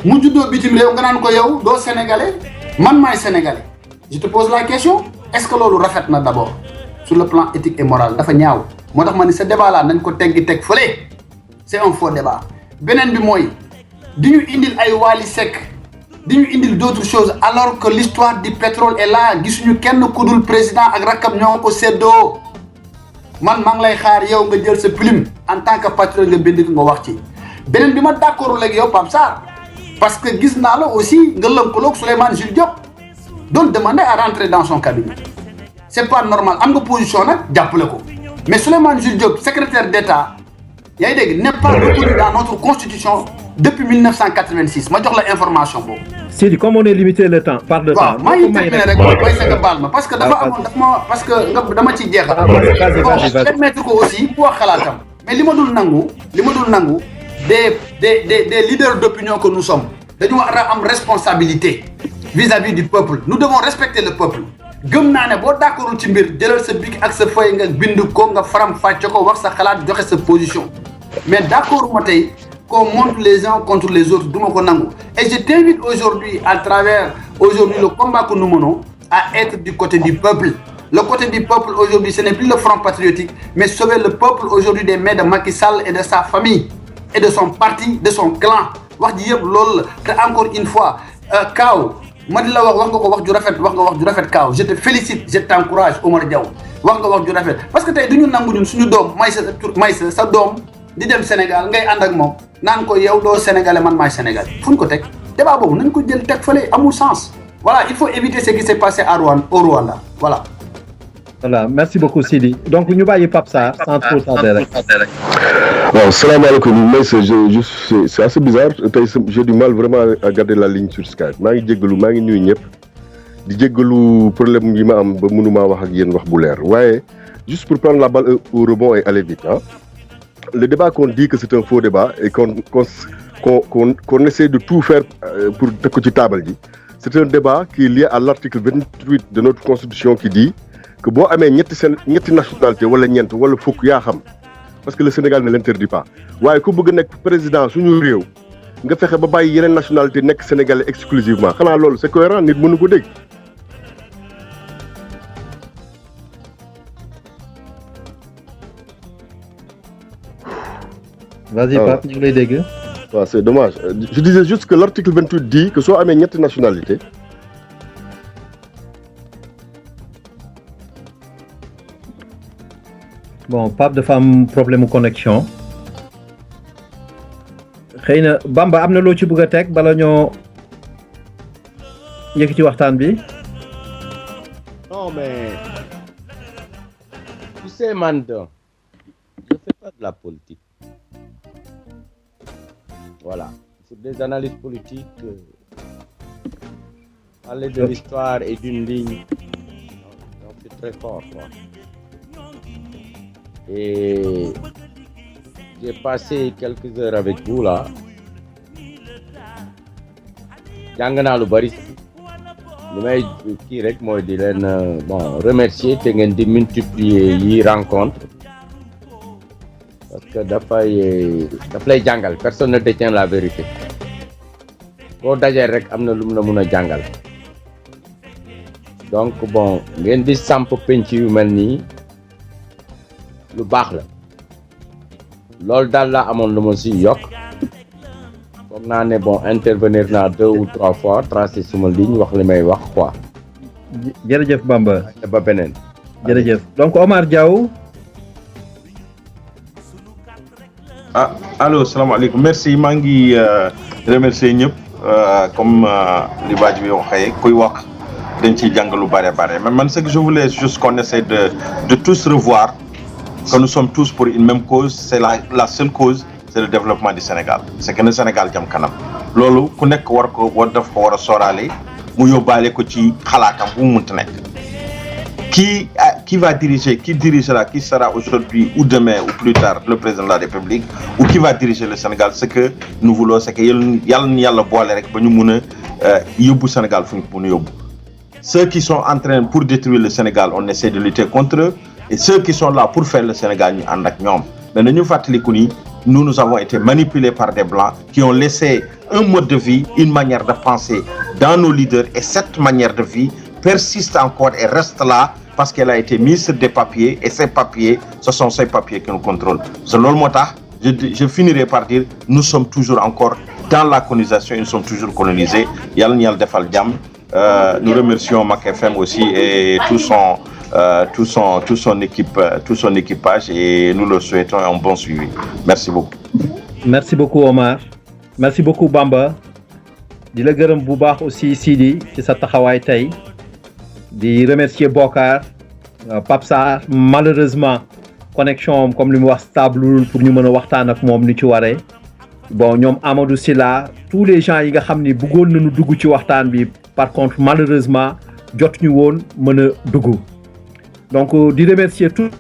mu juddoo bitim réew nga naan ko yow doo sénégalais man maay sénégalais je te pose la question est-ce que loolu rafet na d'abord sur le plan éthique et moral dafa ñaaw moo tax ma ni ce débat là nañ ko teggi teg fële c'est un faux débat beneen bi mooy di ñu indil ay Wally Seck di ñu indil d'autres choses alors que l'histoire du pétrole est là gisuñu kenn ku dul président ak rakkam ñoo ko séddoo man maa ngi lay xaar yow nga jël sa plume en tant que patriote nga bind nga wax ci beneen bi ma d'accord léegi yow Pape Sarr parce que gis naa la aussi nga lëkkaloog Souleymane Jules Diop doon demander à rentrer dans son cabinet c'est pas normal am nga position nag jàppale ko mais Souleymane Jules Diop secrétaire d'État yaa ngi dégg n'est pas reconnu dans notre constitution depuis 1986 ma jox la information boobu. Sidi comme on est limité le temps par le temps. waaw maa ngi terminé rek mooy sa nga baal ma parce que dafa amoon dafa ma parce que nga dama ci jeexal. vas-y. permettre ko aussi pour wax xalaatam mais li ma dul nangu des leaders d'opinion que nous sommes dañu war a am responsabilité vis-à-vis du peuple nous devons respecter le peuple gëm naa ne boo d'accordul ci mbir jëlal sa bic ak sa feuille nga bind ko nga faram fàcce ko wax sa xalaat joxe sa position mais d'accord ma tey qu'on monte les uns contre les autres duma ko nangu et je t'invite aujourd'hui à travers le combat que nous menons à être du côté du peuple. Le côté du peuple aujourd'hui ce n'est plus le Front Patriotique mais sauver le peuple aujourd'hui des mains de Macky Sall et de sa famille et de son parti, de son clan. wax ji yëpp loolu la te encore une fois Kaaw ma di la wax nga ko wax ju rafet Kaaw je te félicite je t'encourage Omar Diaw wax nga wax ju rafet parce que tey du ñu nangu ñun suñu doom Maïssa sa doom di dem Sénégal ngay ànd ak moom naan ko yow doo sénégalais man maay sénégalais fu ñu ko teg débat boobu nañ ko jël teg fële amul sens voilà il faut éviter ce qui s'est passé au Rwanda voilà. Voilà, merci beaucoup Sidi. Donc ñu bàyyi Pape Sarr sans trop tarder rek. waaw salaamaaleykum mais c'est assez bizarre tey j'ai du mal vraiment à garder la ligne sur Skype maa ngi jéggalu maa ngi nuyu ñëpp di jéggalu problème yi ma am ba mënuma wax ak yéen wax bu leer waaye juste pour prendre la balle au rebond et aller vite hein. Le débat qu'on dit que c'est un faux débat et qu'on essaie de tout faire pour teg ko ci table ji c'est un débat qui est lié à l'article 28 de notre constitution qui dit que boo amee ñetti nationalité wala ñeent wala fukk yaa xam parce que le Sénégal ne l'interdit pas waaye ku bëgg nekk président suñu réew nga fexe ba bàyyi yeneen nationalité nekk sénégalais exclusivement xanaa loolu c'est cohérent nit mënu ko dégg. Vas-y Pape ñu ngi lay dégg. waaw c'est dommage je disais juste que l'article 28 dit que soo amee ñetti nationalité bon Pape dafa am problème mu connexion xëy na Bamba am na loo ci bëgg a teg bala ñoo yëkkati waxtaan bi. Non mais tu sais Manda, je fais pas de la politique. Voilà, sur des analyses politiques, parler de l'histoire et d'une ligne, donc c'est très fort quoi. Et j'ai passé quelques heures avec vous là. Jàng naa lu bari li may kii rek mooy di leen bon remercier te ngeen di multiplier yi rencontre parce que daf lay jàngal personne ne détient la vérité boo dajee rek am na lu mu la mun a jàngal donc bon ngeen di samp penc yu mel nii lu baax la loolu daal la amoon lu ma si yokk foog naa ne bon intervenir naa 2 ou 3 fois tracé suma ligne wax li may wax quoi. jërëjëf Bamba. ba beneen. jërëjëf donc Omar Diaw. ah allo salaamaaleykum merci maa ngi remercier ñëpp comme li Badji bi waxee kuy wax dañ ciy jàng lu bare mais man ce que je voulais juste qu'on essaie de tous revoir que nous sommes tous pour une même cause c'est la seule cause c'est le développement du Sénégal c'est que le Sénégal jëm kanam loolu ku nekk daf ko war a sóoraale mu yóbbaale ko ci xalaatam bu mu mënta nekk qui dirigera qui sera aujourd'hui ou demain ou plus tard le président de la République ou qui va diriger le Sénégal ce que nous voulons c'est que yàlla boole rek ba ñu mun a yóbbu Sénégal fu ñu mun a yóbbu ceux qui sont en train pour détruire le Sénégal on essaie de lutter contre eux et ceux qui sont là pour faire le Sénégal ñu ànd ak ñoom mais nañu fàttaliku ni nous avons été manipulés par des blancs qui ont laissé un mode de vie une manière de penser dans nos leaders et cette manière de vie persiste encore et reste là parce qu'elle a été mise sur des papiers et ces papiers ce sont ces papiers qui nous contrôlent c'est loolu moo tax je finirai par dire nous sommes toujours encore dans la colonisation nous sommes toujours colonisés yàlla ñu yàlla defal jàmm nous remercions Mak FM aussi et tout son équipage et nous leur souhaitons un bon suivi merci beaucoup Omar merci beaucoup Bamba di la gërëm bu baax aussi Sidi ci sa taxawaay tey di remercier Bokar Pape Sarr malheureusement connexion comme li mu wax stable pour ñu mën a waxtaan ak moom ni ci waree bon ñoom Amadou Sylla tous les gens yi nga xam ni bëggoon nañu dugg ci waxtaan bi par contre malheureusement jotuñu woon mën a dugg donc di remercier toute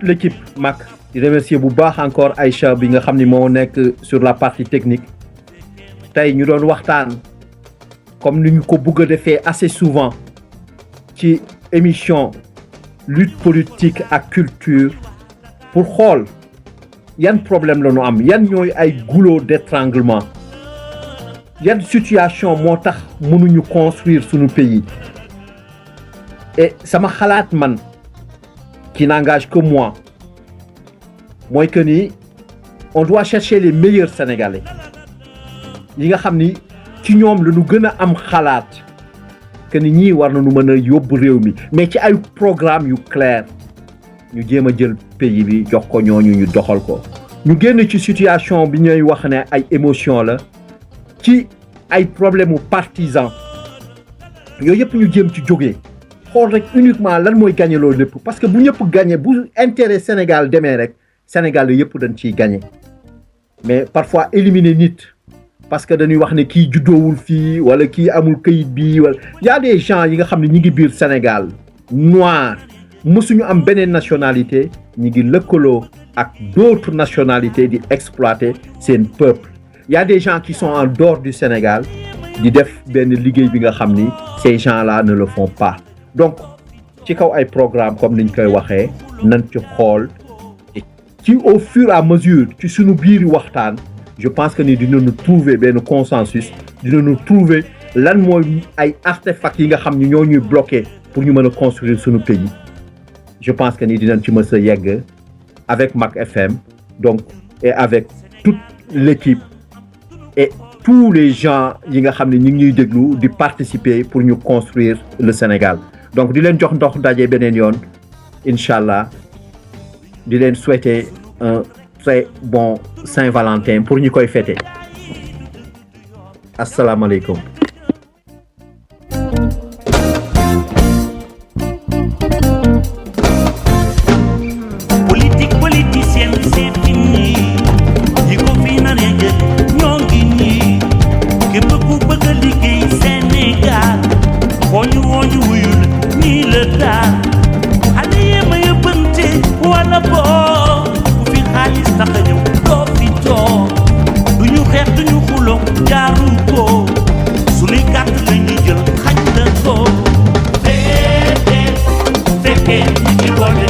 l'équipe Mac di remercier bu baax encore Aïcha bi nga xam ni moo nekk sur la partie technique tey ñu doon waxtaan comme ni ñu ko bëgg a defee assez souvent ci émission lutte politique ak culture pour xool yan problème la ñu am yan ñooy ay goulot d'étranglement yan situation moo tax mënuñu construire suñu pays et sama xalaat man qui n'engage que moi mooy que ni on doit chercher les meilleurs Sénégalais yi nga xam ni ci ñoom la ñu gën a am xalaat que ni ñii war nañu mën a yóbbu réew mi mais ci ay programme yu clair ñu jéem a jël pays bi jox ko ñooñu ñu doxal ko ñu génn ci situation bi ñuy wax ne ay émotion la ci ay problème mu partisan yooyu yëpp ñu jéem ci jógee xool rek uniquement lan mooy gagné loolu lépp parce que bu ñëpp gagné bu intérêt Sénégal demee rek Sénégal yëpp dañ ciy gagné mais parfois éliminer nit parce que dañuy wax ne kii juddoowul fii wala kii amul këyit bi wala y a des gens yi nga xam ne ñi ngi biir Sénégal noir mësuñu am beneen nationalité ñi ngi lëkkaloo ak d'autres nationalités di exploiter seen peuple y a des gens qui sont en dehors du Sénégal di def benn liggéey bi nga xam ni ces gens-là ne le font pas donc ci kaw ay programme comme niñ koy waxee nañ ci xool ci au fur et à mesure ci suñu biir waxtaan je pense que ni dinañu trouver benn consensus dinañu trouver lan mooy ay artefacts yi nga xam ni ñoo ñuy bloqué pour ñu mën a construire suñu pays je pense que ni dinañ ci mës a yegg avec Mak FM donc et avec toute l'équipe et tous les gens yi nga xam ne ñu ngi ñuy déglu di participer pour ñu construire le Sénégal donc di leen jox ndox daje beneen yoon incha allah di leen souhaiter un très bon Saint-Valentin pour ñu koy fêter asalaamaaleykum. politique politicienne c'est fini ñi ko fi naree jël ñoo ngi nii képp ku bëgg a liggéey Sénégal foo ñu woo ñu wuyul nii la daal xale yee ma yëbbante wala boo bu fi xaalis tax a ñëw doo fi toog du ñu xeex du ñu xuloo jaaru ko suñuy carte la ñuy jël xañ la ko fekkee ñi ci boole